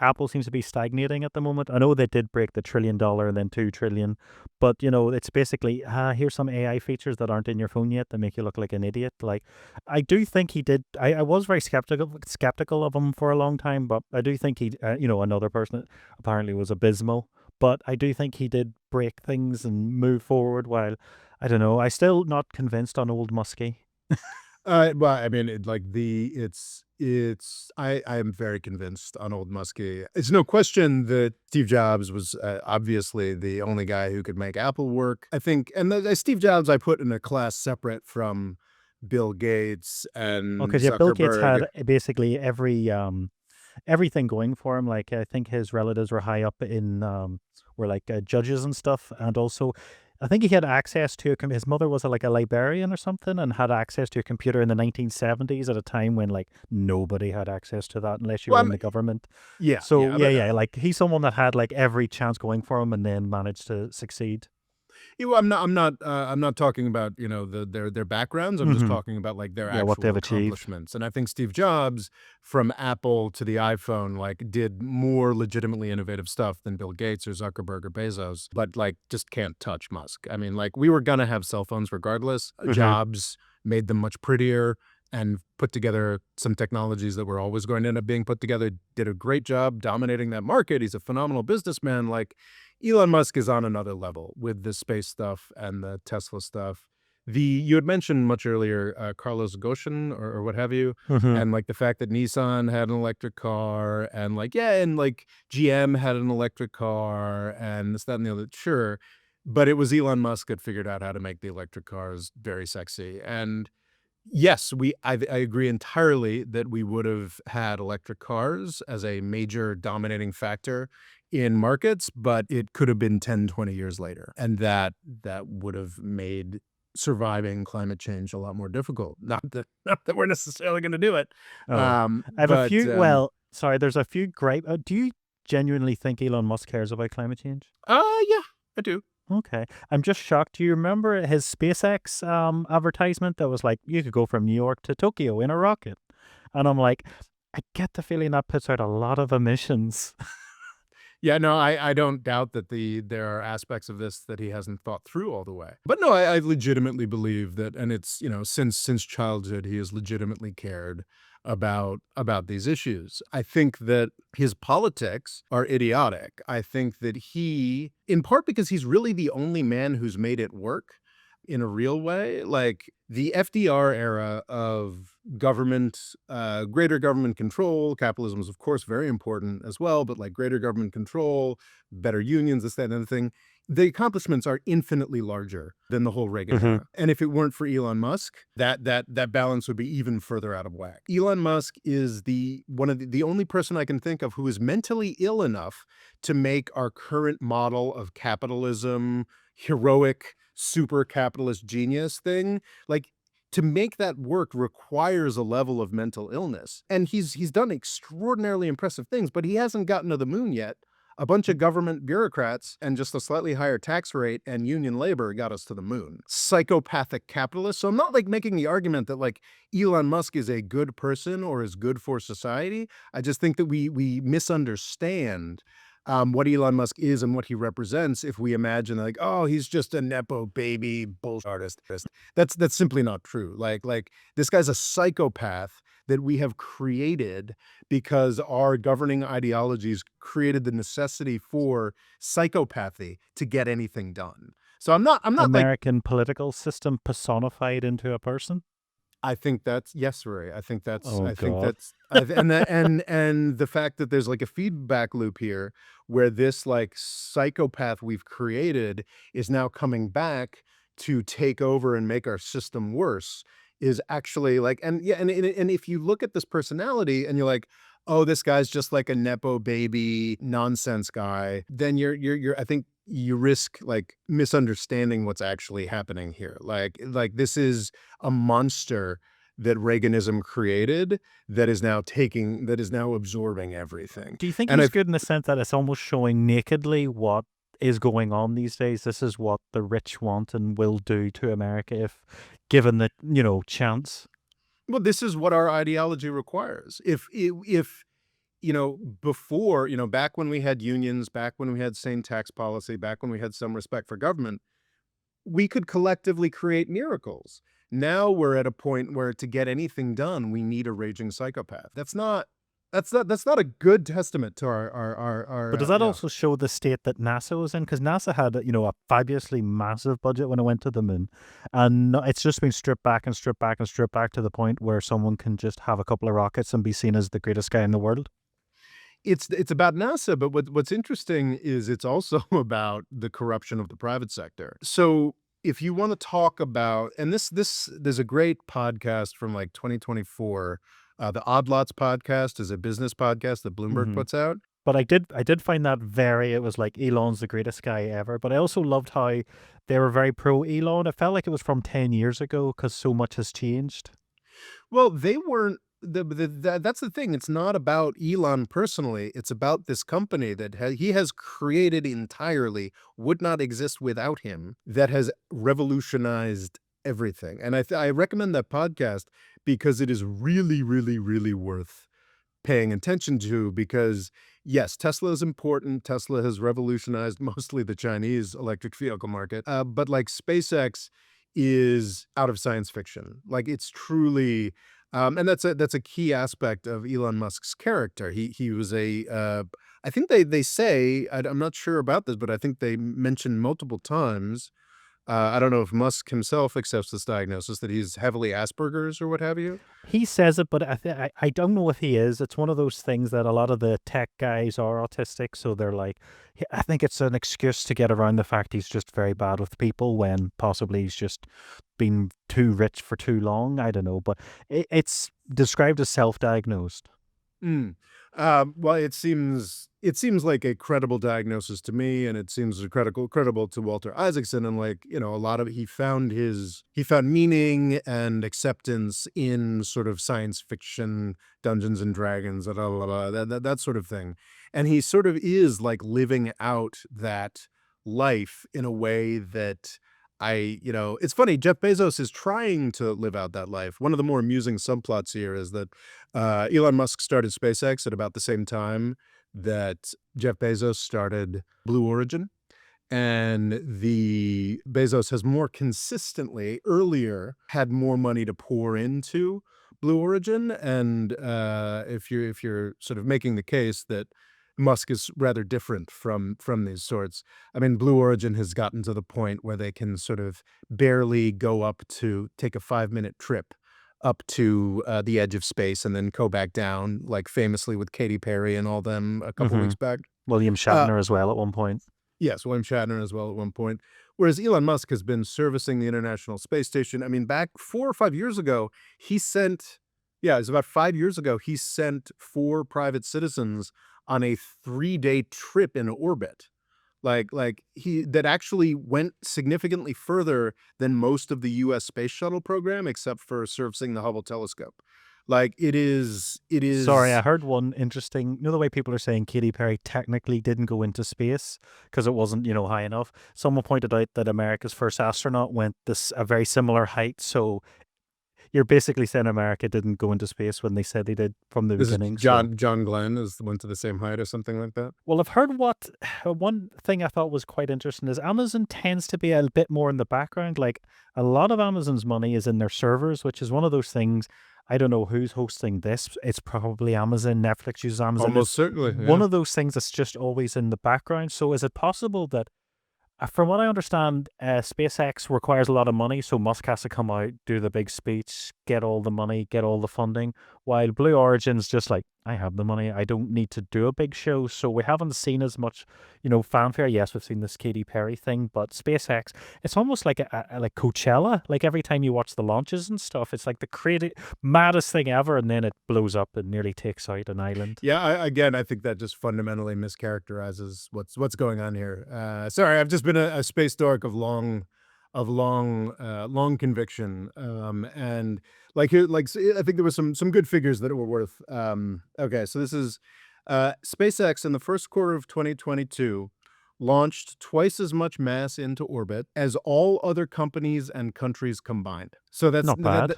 Apple seems to be stagnating at the moment. I know they did break the $1 trillion and then 2 trillion, but, it's basically, here's some AI features that aren't in your phone yet that make you look like an idiot. Like, I do think he did. I was very skeptical of him for a long time, but I do think he, another person that apparently was abysmal. But I do think he did break things and move forward while, I don't know, I still not convinced on old Muskie. Well, I mean, I am very convinced on old Muskie. It's no question that Steve Jobs was obviously the only guy who could make Apple work. I think, and Steve Jobs I put in a class separate from Bill Gates and Because yeah, Bill Gates Zuckerberg. had basically everything going for him. Like I think his relatives were high up in were like judges and stuff, and also I think he had access to his mother was like a librarian or something, and had access to a computer in the 1970s at a time when like nobody had access to that unless you Well, were in the government. yeah, So yeah, yeah, but yeah, like he's someone that had like every chance going for him and then managed to succeed. I'm not talking about, their backgrounds. I'm just Hmm. talking about like their Yeah, what actual they've achieved. accomplishments. And I think Steve Jobs, from Apple to the iPhone, like did more legitimately innovative stuff than Bill Gates or Zuckerberg or Bezos, but like just can't touch Musk. I mean, like we were gonna have cell phones regardless. Hmm. Jobs made them much prettier and put together some technologies that were always going to end up being put together, did a great job dominating that market. He's a phenomenal businessman. Like Elon Musk is on another level with the space stuff and the Tesla stuff. You had mentioned much earlier Carlos Ghosn or what have you, Hmm. and like the fact that Nissan had an electric car, and like and like GM had an electric car, and this, that, and the other. Sure, but it was Elon Musk that figured out how to make the electric cars very sexy. And yes, I agree entirely that we would have had electric cars as a major dominating factor in markets, but it could have been 10, 20 years later. And that would have made surviving climate change a lot more difficult. Not that we're necessarily going to do it. Oh, I have a But few. Well, sorry, there's a few gripe. Do you genuinely think Elon Musk cares about climate change? yeah, I do. Okay. I'm just shocked. Do you remember his SpaceX advertisement that was like, you could go from New York to Tokyo in a rocket? And I'm like, I get the feeling that puts out a lot of emissions. Yeah, no, I don't doubt that there are aspects of this that he hasn't thought through all the way. But no, I legitimately believe that, and it's, since childhood, he has legitimately cared about these issues. I think that his politics are idiotic. I think that in part because he's really the only man who's made it work in a real way. Like the FDR era of government, greater government control, capitalism is of course very important as well, but like greater government control, better unions, this, that, and other thing. The accomplishments are infinitely larger than the whole Reagan Hmm. era. And if it weren't for Elon Musk, that balance would be even further out of whack. Elon Musk is the only person I can think of who is mentally ill enough to make our current model of capitalism, heroic, super capitalist genius thing, like, to make that work requires a level of mental illness. And he's done extraordinarily impressive things, but he hasn't gotten to the moon yet. A bunch of government bureaucrats and just a slightly higher tax rate and union labor got us to the moon. Psychopathic capitalists. So I'm not like making the argument that like Elon Musk is a good person or is good for society. I just think that we misunderstand what Elon Musk is and what he represents if we imagine like, oh, he's just a nepo baby bullshit artist. That's simply not true. Like this guy's a psychopath that we have created because our governing ideologies created the necessity for psychopathy to get anything done. So I'm not like, American political system personified into a person. I think that's yes, Ray. Oh I think God. that's and the fact that there's like a feedback loop here where this like psychopath we've created is now coming back to take over and make our system worse is actually like, and yeah, and if you look at this personality and you're like, oh, this guy's just like a nepo baby nonsense guy, then you're I think you risk like misunderstanding what's actually happening here. Like this is a monster that Reaganism created that is now absorbing everything. Do you think And he's I've good in the sense that it's almost showing nakedly what is going on these days? This is what the rich want and will do to America if given the, chance. Well, this is what our ideology requires. If before, back when we had unions, back when we had sane tax policy, back when we had some respect for government, we could collectively create miracles. Now we're at a point where to get anything done, we need a raging psychopath. That's not a good testament to But does that yeah. also show the state that NASA was in? Because NASA had, a fabulously massive budget when it went to the moon, and it's just been stripped back and stripped back and stripped back to the point where someone can just have a couple of rockets and be seen as the greatest guy in the world. It's about NASA, but what's interesting is it's also about the corruption of the private sector. So if you want to talk about, and this there's a great podcast from like 2024. The Odd Lots podcast is a business podcast that Bloomberg Hmm. puts out. But I did find that it was like Elon's the greatest guy ever. But I also loved how they were very pro Elon. It felt like it was from 10 years ago because so much has changed. Well, they weren't. That's the thing. It's not about Elon personally. It's about this company that he has created entirely, would not exist without him, that has revolutionized everything. And I recommend that podcast because it is really, really, really worth paying attention to because yes, Tesla is important. Tesla has revolutionized mostly the Chinese electric vehicle market. But like SpaceX is out of science fiction. Like it's truly, and that's a key aspect of Elon Musk's character. He was I think they say I'm not sure about this, but I think they mention multiple times. I don't know if Musk himself accepts this diagnosis that he's heavily Asperger's or what have you. He says it, but I don't know if he is. It's one of those things that a lot of the tech guys are autistic, so they're like, I think it's an excuse to get around the fact he's just very bad with people when possibly he's just been too rich for too long. I don't know, but it's described as self-diagnosed. Mm. Well, it seems like a credible diagnosis to me, and it seems credible to Walter Isaacson. And like a lot of he found meaning and acceptance in sort of science fiction, Dungeons and Dragons, blah, blah, blah, that sort of thing. And he sort of is like living out that life in a way that it's funny. Jeff Bezos is trying to live out that life. One of the more amusing subplots here is that Elon Musk started SpaceX at about the same time that Jeff Bezos started Blue Origin. And the Bezos has more consistently earlier had more money to pour into Blue Origin. And if you're sort of making the case that Musk is rather different from these sorts. I mean, Blue Origin has gotten to the point where they can sort of barely go up to take a 5-minute trip up to the edge of space and then go back down, like famously with Katy Perry and all them a couple Hmm. weeks back. William Uh, Shatner as well at one point. yes, William Shatner as well at one point. Whereas Elon Musk has been servicing the International Space Station. I mean, back 4 or 5 years ago, he sent, yeah, it was about 5 years ago, he sent 4 private citizens on a 3-day trip in orbit. Like he that actually went significantly further than most of the US space shuttle program, except for servicing the Hubble telescope. Like it Sorry, I is heard one interesting. You know the way people are saying Katy Perry technically didn't go into space because it wasn't, high enough. Someone pointed out that America's first astronaut went this a very similar height. So you're basically saying America didn't go into space when they said they did from the this is beginning. So, John Glenn is went to the same height or something like that. well, I've heard what one thing I thought was quite interesting is Amazon tends to be a bit more in the background. Like a lot of Amazon's money is in their servers, which is one of those things. I don't know who's hosting this. It's probably Amazon. Netflix uses Amazon. Almost It's certainly, one yeah. of those things that's just always in the background. So, is it possible that from what I understand, SpaceX requires a lot of money, so Musk has to come out, do the big speech, get all the money, get all the funding, while Blue Origin's just like, I have the money, I don't need to do a big show, so we haven't seen as much, fanfare. Yes, we've seen this Katy Perry thing, but SpaceX, it's almost like like Coachella. Like every time you watch the launches and stuff, it's like the crazy, maddest thing ever, and then it blows up and nearly takes out an island. Yeah, again, I think that just fundamentally mischaracterizes what's going on here. Sorry, I've just been a space dork long conviction, and I think there was some good figures that were worth. Okay, so this is SpaceX in the first quarter of 2022 launched twice as much mass into orbit as all other companies and countries combined. So that's Not bad.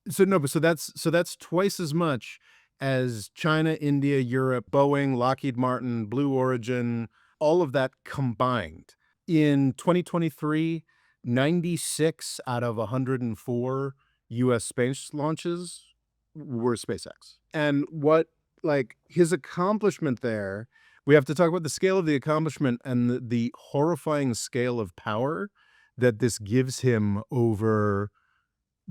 so no, but so that's twice as much as China, India, Europe, Boeing, Lockheed Martin, Blue Origin, all of that combined. In 2023, 96 out of 104 US space launches were SpaceX. And what like his accomplishment there, we have to talk about the scale of the accomplishment and the horrifying scale of power that this gives him over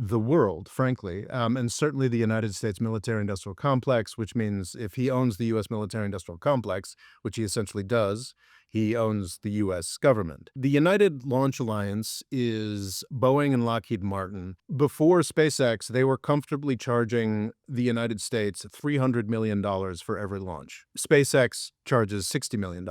the world, frankly, and certainly the United States military-industrial complex, which means if he owns the U.S. military-industrial complex, which he essentially does, he owns the U.S. government. The United Launch Alliance is Boeing and Lockheed Martin. Before SpaceX, they were comfortably charging the United States $300 million for every launch. SpaceX charges $60 million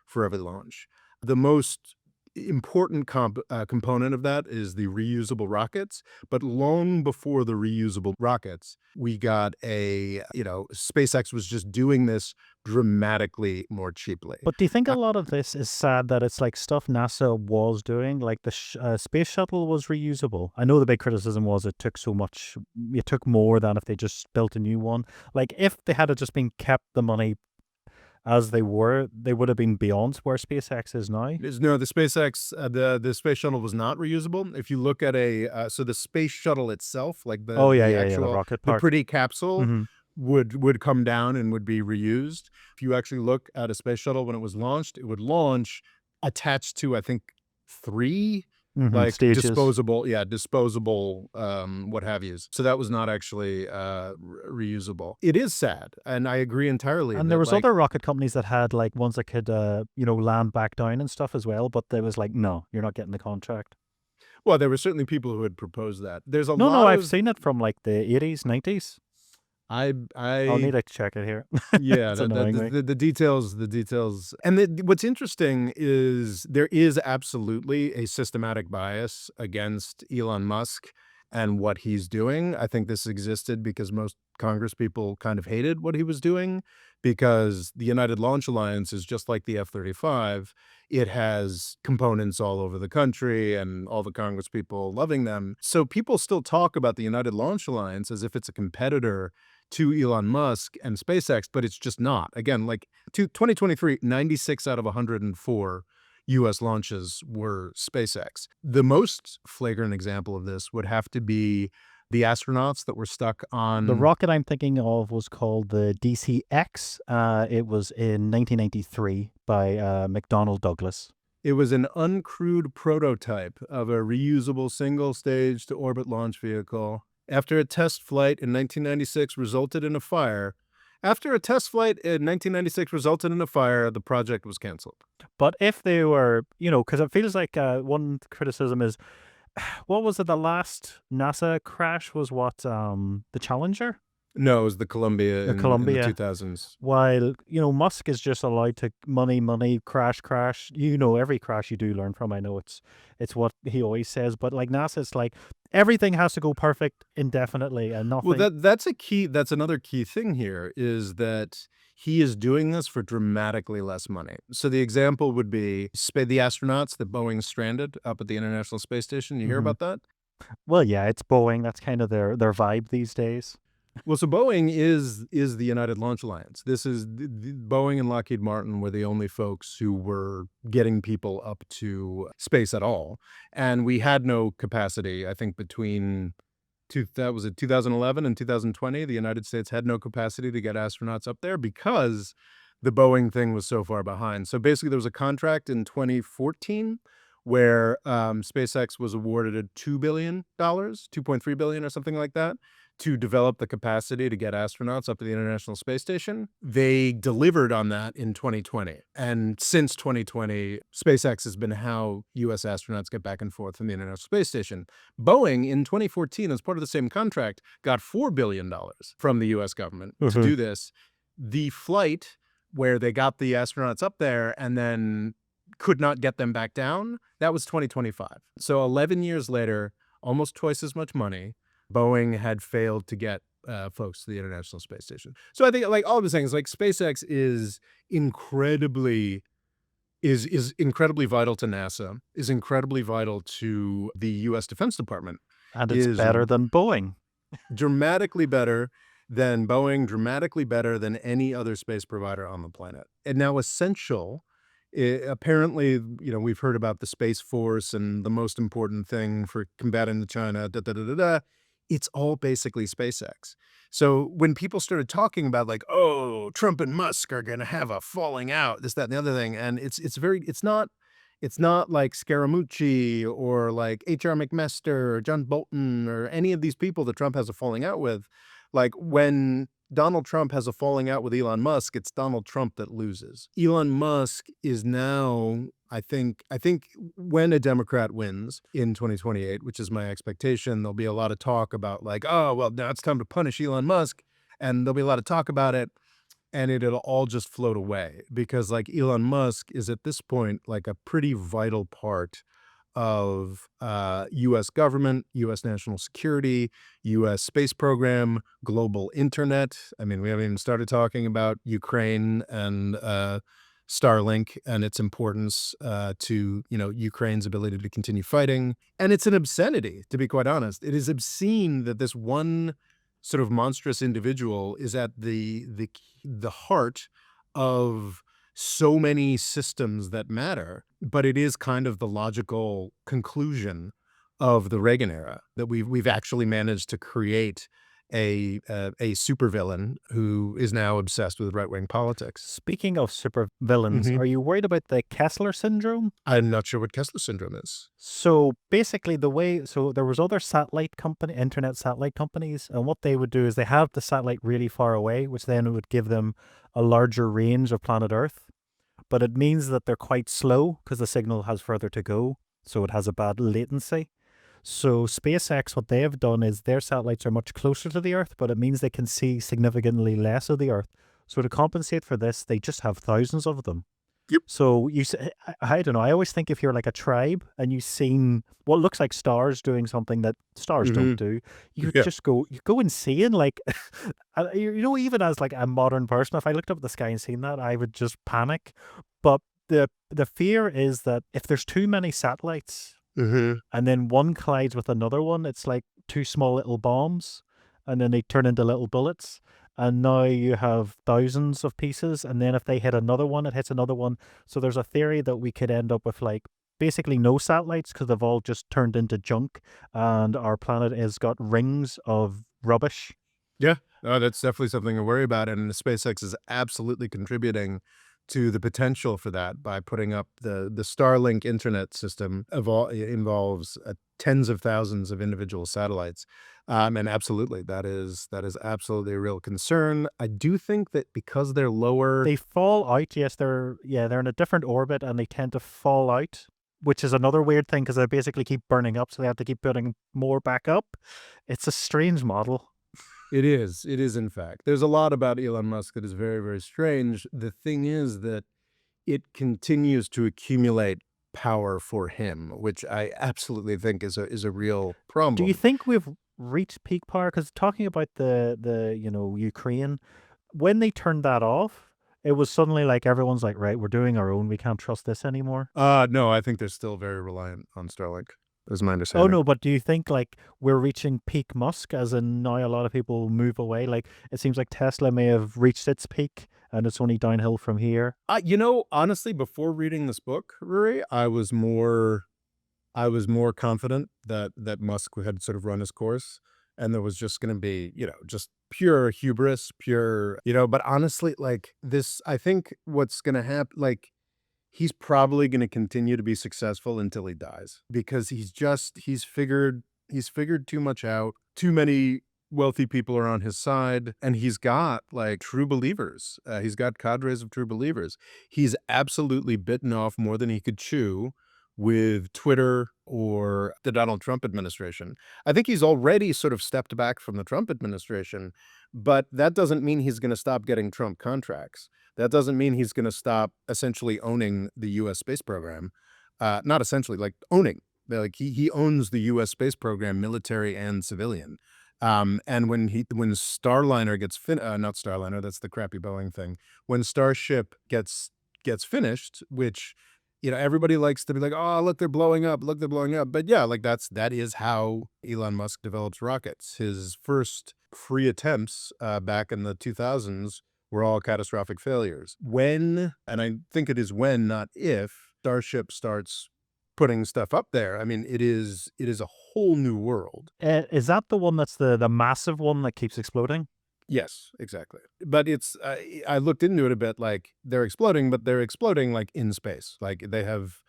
for every launch. The most important component of that is the reusable rockets. But long before the reusable rockets, we got SpaceX was just doing this dramatically more cheaply. But do you think a Uh, lot of this is sad that it's like stuff NASA was doing? Like the space shuttle was reusable. I know the big criticism was it took so much, it took more than if they just built a new one. Like if they had just been kept the money as they were, they would have been beyond where SpaceX is now. No, the SpaceX, the space shuttle was not reusable. If you look at so the space shuttle itself, like Oh yeah, the yeah, yeah, the actual rocket the part. pretty capsule, Hmm. would come down and would be reused. If you actually look at a space shuttle when it was launched, it would launch attached to I think 3 Hmm. like Stages. disposable what have yous. So that was not actually reusable. It is sad, and I agree entirely And there that was other rocket companies that had like ones that could, land back down and stuff as well. But there was like, no, you're not getting the contract. well, there were certainly people who had proposed that. There's a No, no, lot I've of seen it from like the 80s, 90s. I I'll I need to check it here. Yeah, It's annoying me. the details, and what's interesting is there is absolutely a systematic bias against Elon Musk and what he's doing. I think this existed because most Congress people kind of hated what he was doing because the United Launch Alliance is just like the F-35. It has components all over the country and all the Congress people loving them. So people still talk about the United Launch Alliance as if it's a competitor to Elon Musk and SpaceX, but it's just not. Again, like 2023, 96 out of 104 US launches were SpaceX. The most flagrant example of this would have to be the astronauts that were stuck The on. rocket I'm thinking of was called the DCX. It was in 1993 by McDonnell Douglas. It was an uncrewed prototype of a reusable single-stage to orbit launch vehicle. After a test flight in 1996 resulted in a fire, the project was canceled. But if they were, because it feels like one criticism is, what was it? The last NASA crash was what? The Challenger? No, it was the Columbia The in the Columbia. 2000s. While, Musk is just allowed to money, crash. Every crash you do learn from. I know it's what he always says, but like NASA, it's like everything has to go perfect indefinitely and nothing. Well, that's another key thing here is that he is doing this for dramatically less money. So the example would be the astronauts that Boeing stranded up at the International Space Station. You hear Mhm. about that? Well, yeah, it's Boeing. That's kind of their vibe these days. Well, so Boeing is the United Launch Alliance. This is Boeing and Lockheed Martin were the only folks who were getting people up to space at all, and we had no capacity. I think between 2011 and 2020, the United States had no capacity to get astronauts up there because the Boeing thing was so far behind. So basically, there was a contract in 2014 where SpaceX was awarded a $2 billion, $2.3 billion or something like that, to develop the capacity to get astronauts up to the International Space Station. They delivered on that in 2020. And since 2020, SpaceX has been how U.S. astronauts get back and forth from the International Space Station. Boeing, in 2014, as part of the same contract, got $4 billion from the U.S. government to do this. The flight where they got the astronauts up there and then could not get them back down, that was 2025. So 11 years later, almost twice as much money, Boeing had failed to get folks to the International Space Station. So I think, like, all I'm saying is, like, SpaceX is incredibly vital to NASA, is incredibly vital to the U.S. Defense Department. And it's Is better than Boeing. dramatically better than Boeing, dramatically better than any other space provider on the planet. And now essential, apparently, we've heard about the Space Force and the most important thing for combating the China, it's all basically SpaceX. So when people started talking about, like, oh, Trump and Musk are going to have a falling out, this, that, and the other thing, and it's not like Scaramucci or like H.R. McMaster or John Bolton or any of these people that Trump has a falling out with. Like, when Donald Trump has a falling out with Elon Musk, it's Donald Trump that loses. Elon Musk is now, I think when a Democrat wins in 2028, which is my expectation, there'll be a lot of talk about, like, oh, well, now it's time to punish Elon Musk. And there'll be a lot of talk about it. And it'll all just float away because, like, Elon Musk is at this point like a pretty vital part of U.S. government, U.S. national security, U.S. space program, global internet. I mean, we haven't even started talking about Ukraine and Starlink and its importance to, Ukraine's ability to continue fighting. And it's an obscenity, to be quite honest. It is obscene that this one sort of monstrous individual is at the heart of so many systems that matter, but it is kind of the logical conclusion of the Reagan era that we've actually managed to create a supervillain who is now obsessed with right-wing politics. Speaking of supervillains, are you worried about the Kessler syndrome? I'm not sure what Kessler syndrome is. So basically there was other internet satellite companies, and what they would do is they have the satellite really far away, which then would give them a larger range of planet Earth. But it means that they're quite slow because the signal has further to go, so it has a bad latency. So SpaceX, what they have done is their satellites are much closer to the Earth, but it means they can see significantly less of the Earth. So to compensate for this, they just have thousands of them. Yep. So I don't know. I always think if you're like a tribe and you've seen what looks like stars doing something that stars don't do, you go insane. Like, even as like a modern person, if I looked up at the sky and seen that, I would just panic. But the fear is that if there's too many satellites, and then one collides with another one, it's like two small little bombs, and then they turn into little bullets. And now you have thousands of pieces, and then if they hit another one, it hits another one. So there's a theory that we could end up with like basically no satellites because they've all just turned into junk, and our planet has got rings of rubbish. Yeah, that's definitely something to worry about, and SpaceX is absolutely contributing to the potential for that by putting up the Starlink internet system. Involves tens of thousands of individual satellites, and absolutely that is absolutely a real concern. I do think that because they're lower, They fall out. Yes, they're in a different orbit, and they tend to fall out, which is another weird thing because they basically keep burning up, so they have to keep putting more back up. It's a strange model. It is. It is, in fact. There's a lot about Elon Musk that is very, very strange. The thing is that it continues to accumulate power for him, which I absolutely think is a real Do you problem. think we've reached peak power? Because talking about the Ukraine, when they turned that off, it was suddenly like everyone's like, right, we're doing our own. We can't trust this anymore. No, I think they're still very reliant on Starlink, is my Oh understanding. no, but do you think like we're reaching peak Musk, as in now a lot of people move away? Like it seems like Tesla may have reached its peak and it's only downhill from here. Honestly, before reading this book, Ruri, I was more confident that Musk had sort of run his course, and there was just going to be, just pure hubris, pure, but honestly, like this, I think what's going to happen, like, he's probably going to continue to be successful until he dies because he's figured too much out. Too many wealthy people are on his side, and he's got like true believers. He's got cadres of true believers. He's absolutely bitten off more than he could chew with Twitter or the Donald Trump administration. I think he's already sort of stepped back from the Trump administration, but that doesn't mean he's going to stop getting Trump contracts. That doesn't mean he's going to stop essentially owning the U.S. space program. Not essentially, like owning. Like he owns the U.S. space program, military and civilian. And when Starliner gets not Starliner, that's the crappy Boeing thing. When Starship gets finished, which everybody likes to be like, oh, look, they're blowing up. Look, they're blowing up. But yeah, like that is how Elon Musk develops rockets. His first free attempts back in the 2000s were all catastrophic failures. When, and I think it is when, not if, Starship starts putting stuff up there, I mean, it is a whole new world. Is that the one that's the massive one that keeps exploding? Yes, exactly. But I looked into it a bit, like they're exploding, but they're exploding like in space. Like they have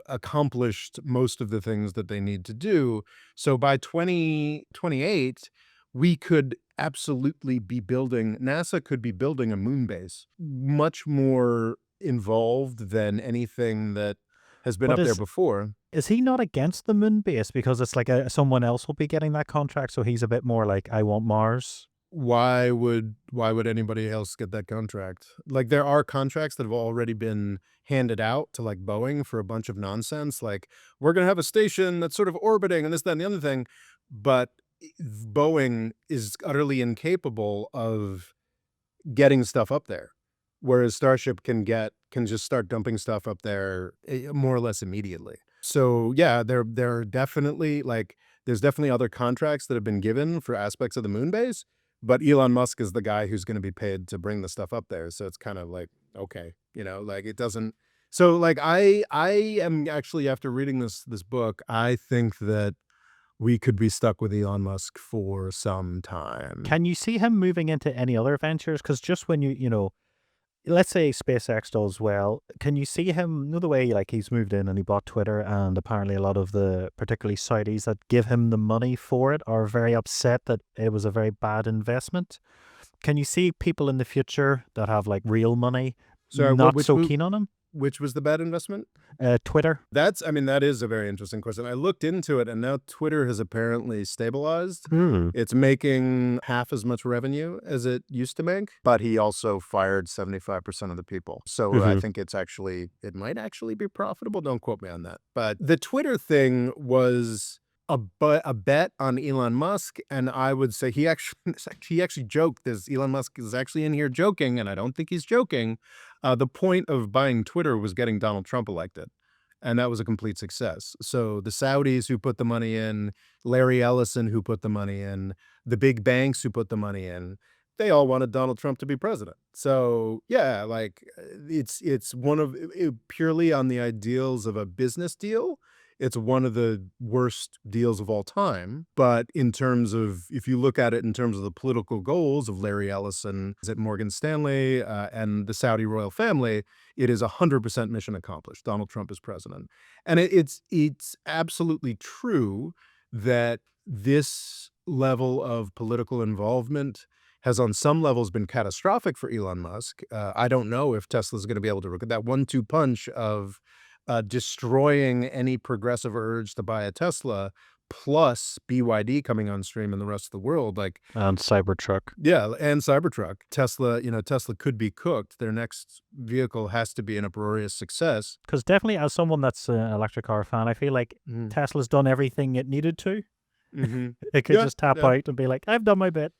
accomplished most of the things that they need to do. So by 2028, we could absolutely be building, NASA could be building a moon base much more involved than anything that has been But up there before. is he not against the moon base because it's like someone else will be getting that contract, so he's a bit more like I want Mars? Why would anybody else get that contract? Like there are contracts that have already been handed out to like Boeing for a bunch of nonsense. Like we're going to have a station that's sort of orbiting and this, that, and the other thing. But Boeing is utterly incapable of getting stuff up there. Whereas Starship can just start dumping stuff up there more or less immediately. So yeah, there are definitely like there's definitely other contracts that have been given for aspects of the moon base, but Elon Musk is the guy who's going to be paid to bring the stuff up there. So it's kind of like okay, like it doesn't. So like I am actually, after reading this book, I think that we could be stuck with Elon Musk for some time. Can you see him moving into any other ventures? Because just when let's say SpaceX does well, can you see him, the way like he's moved in and he bought Twitter, and apparently a lot of the particularly Saudis that give him the money for it are very upset that it was a very bad investment. Can you see people in the future that have like real money So not so keen on him? which was the bad investment? Twitter. That is a very interesting question. I looked into it, and now Twitter has apparently stabilized. It's making half as much revenue as it used to make, but he also fired 75% of the people. So I think it might actually be profitable. Don't quote me on that. But the Twitter thing was a bet on Elon Musk, and I would say he actually joked. This Elon Musk is actually in here joking, and I don't think he's joking. The point of buying Twitter was getting Donald Trump elected, and that was a complete success. So the Saudis who put the money in, Larry Ellison who put the money in, the big banks who put the money in, they all wanted Donald Trump to be president. So yeah, like it's one of purely on the ideals of a business deal. It's one of the worst deals of all time. But in terms of, if you look at it in terms of the political goals of Larry Ellison at Morgan Stanley and the Saudi royal family, it is 100% mission accomplished. Donald Trump is president, and it's absolutely true that this level of political involvement has on some levels been catastrophic for Elon Musk. I don't know if Tesla's going to be able to that 1-2 punch of destroying any progressive urge to buy a Tesla, plus BYD coming on stream in the rest of the world. Like, And Cybertruck. yeah, and Cybertruck. Tesla, Tesla could be cooked. Their next vehicle has to be an uproarious success. Because definitely, as someone that's an electric car fan, I feel like Tesla's done everything it needed to. Mm-hmm. It could Yeah, just tap yeah. out and be like, I've done my bit.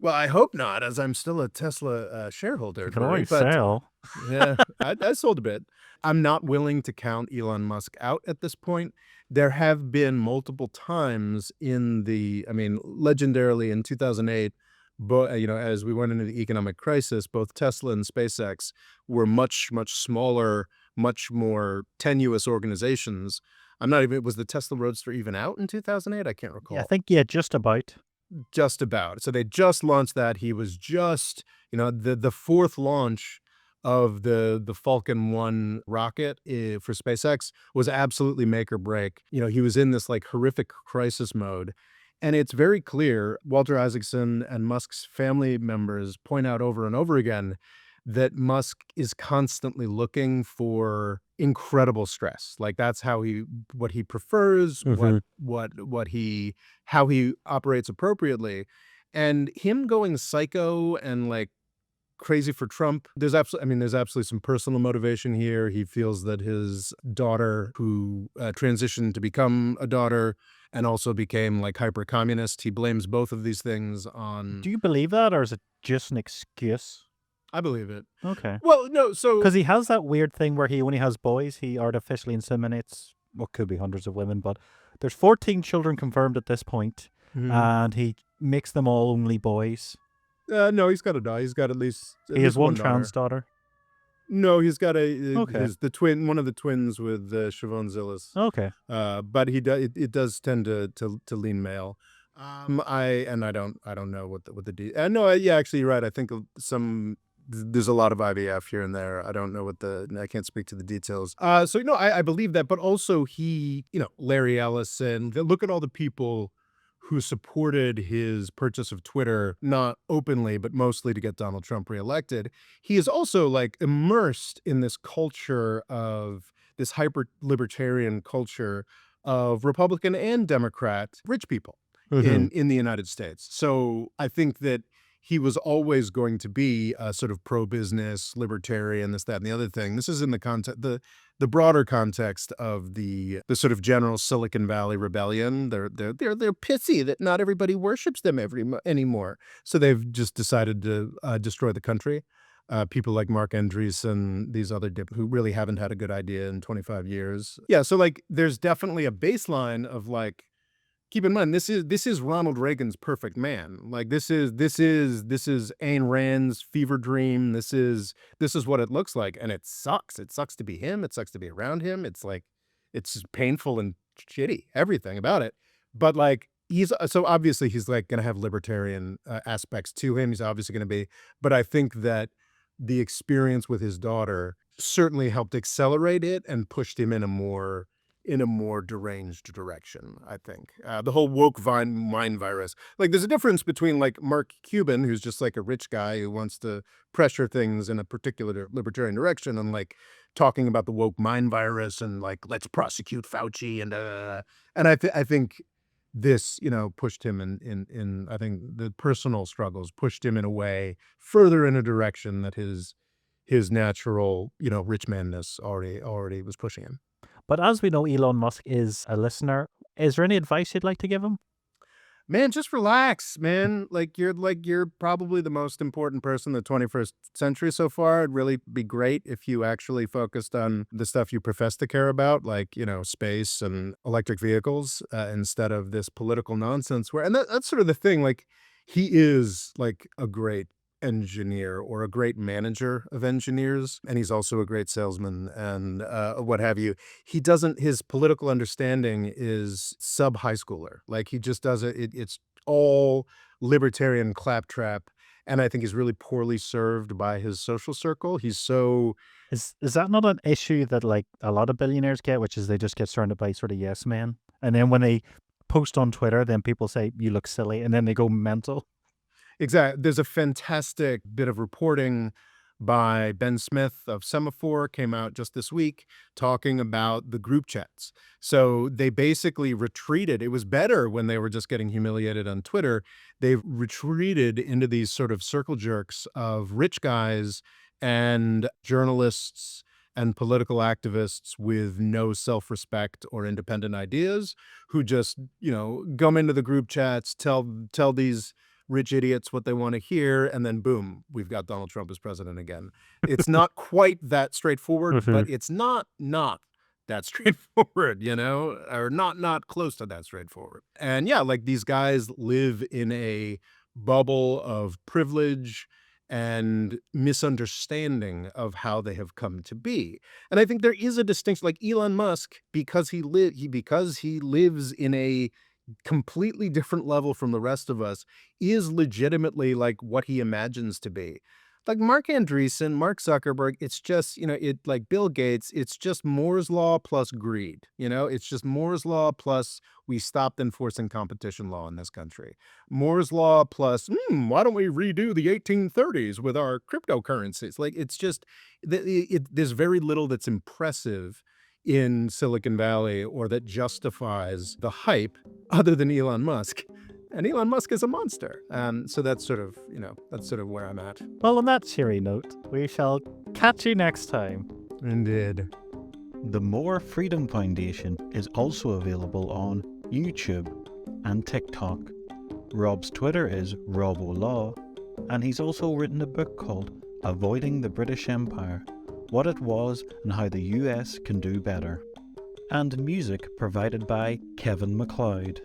Well, I hope not, as I'm still a Tesla shareholder. You can Rory, always but sell. yeah, I sold a bit. I'm not willing to count Elon Musk out at this point. There have been multiple times legendarily in 2008, as we went into the economic crisis, both Tesla and SpaceX were much, much smaller, much more tenuous organizations. Was the Tesla Roadster even out in 2008? I can't recall. Yeah, I think, just about. Just about. So they just launched that. He was just, the fourth launch of the Falcon 1 rocket for SpaceX was absolutely make or break. He was in this like horrific crisis mode. And it's very clear, Walter Isaacson and Musk's family members point out over and over again that Musk is constantly looking for incredible stress. Like that's what he prefers, how he operates appropriately. And him going psycho and like crazy for Trump, there's absolutely some personal motivation here. He feels that his daughter, who transitioned to become a daughter and also became like hyper communist, he blames both of these things on. Do you believe that, or is it just an excuse? I believe it. Okay. Well, no, so Because he has that weird thing where when he has boys, he artificially inseminates what could be hundreds of women, but there's 14 children confirmed at this point, and he makes them all only boys. No, he's got a daughter. He's got at least He has one daughter. trans daughter. No, he's got Okay. one of the twins with Siobhan Zillis. Okay. But it does tend to lean male. I don't know what the no, yeah, actually you're right. I think there's a lot of IVF here and there. I don't know I can't speak to the details. So I believe that, but also Larry Ellison, look at all the people who supported his purchase of Twitter, not openly, but mostly to get Donald Trump reelected. He is also like immersed in this culture of this hyper libertarian culture of Republican and Democrat rich people in the United States. So I think that he was always going to be a sort of pro-business, libertarian, this, that, and the other thing. This is in the context, the broader context of the sort of general Silicon Valley rebellion. They're pissy that not everybody worships them anymore. So they've just decided to destroy the country. People like Mark Andreessen, these other who really haven't had a good idea in 25 years. Yeah, so like there's definitely a baseline of like, keep in mind, this is Ronald Reagan's perfect man. Like this is Ayn Rand's fever dream. This is what it looks like, and it sucks. It sucks to be him. It sucks to be around him. It's like it's painful and shitty, everything about it. But like so obviously he's like going to have libertarian aspects to him. He's obviously going to be, but I think that the experience with his daughter certainly helped accelerate it and pushed him in a more deranged direction, I think. The whole woke mind virus. Like, there's a difference between, like, Mark Cuban, who's just, like, a rich guy who wants to pressure things in a particular libertarian direction, and, like, talking about the woke mind virus and, like, let's prosecute Fauci, and I think this, pushed him in I think the personal struggles pushed him in a way further in a direction that his natural, rich manness already was pushing him. But as we know, Elon Musk is a listener. Is there any advice you'd like to give him? Man, just relax, man. You're probably the most important person in the 21st century so far. It'd really be great if you actually focused on the stuff you profess to care about, like, space and electric vehicles, instead of this political nonsense that's sort of the thing. Like, he is like a great engineer or a great manager of engineers, and he's also a great salesman and what have you. His political understanding is sub high schooler. Like he just does it's all libertarian claptrap. And I think he's really poorly served by his social circle. He's so Is that not an issue that like a lot of billionaires get, which is they just get surrounded by sort of yes men, and then when they post on Twitter, then people say you look silly, and then they go mental. exactly. There's a fantastic bit of reporting by Ben Smith of Semaphore came out just this week talking about the group chats. So they basically retreated. It was better when they were just getting humiliated on Twitter. They've retreated into these sort of circle jerks of rich guys and journalists and political activists with no self-respect or independent ideas who just, come into the group chats, tell these rich idiots what they want to hear, and then boom, we've got Donald Trump as president again. It's not quite that straightforward, but it's not that straightforward, or not close to that straightforward. And yeah, like these guys live in a bubble of privilege and misunderstanding of how they have come to be. And I think there is a distinction, like Elon Musk, because he lives in a completely different level from the rest of us, is legitimately like what he imagines to be. Like Mark Andreessen, Mark Zuckerberg, it's just, like Bill Gates, it's just Moore's Law plus greed. It's just Moore's Law plus we stopped enforcing competition law in this country. Moore's Law plus, why don't we redo the 1830s with our cryptocurrencies? Like, it's just, there's very little that's impressive in Silicon Valley or that justifies the hype other than Elon Musk. And Elon Musk is a monster. So that's sort of where I'm at. Well, on that cheery note, we shall catch you next time. Indeed. The More Freedom Foundation is also available on YouTube and TikTok. Rob's Twitter is RobOLaw, and he's also written a book called Avoiding the British Empire: What It Was and How the US Can Do Better. And music provided by Kevin MacLeod.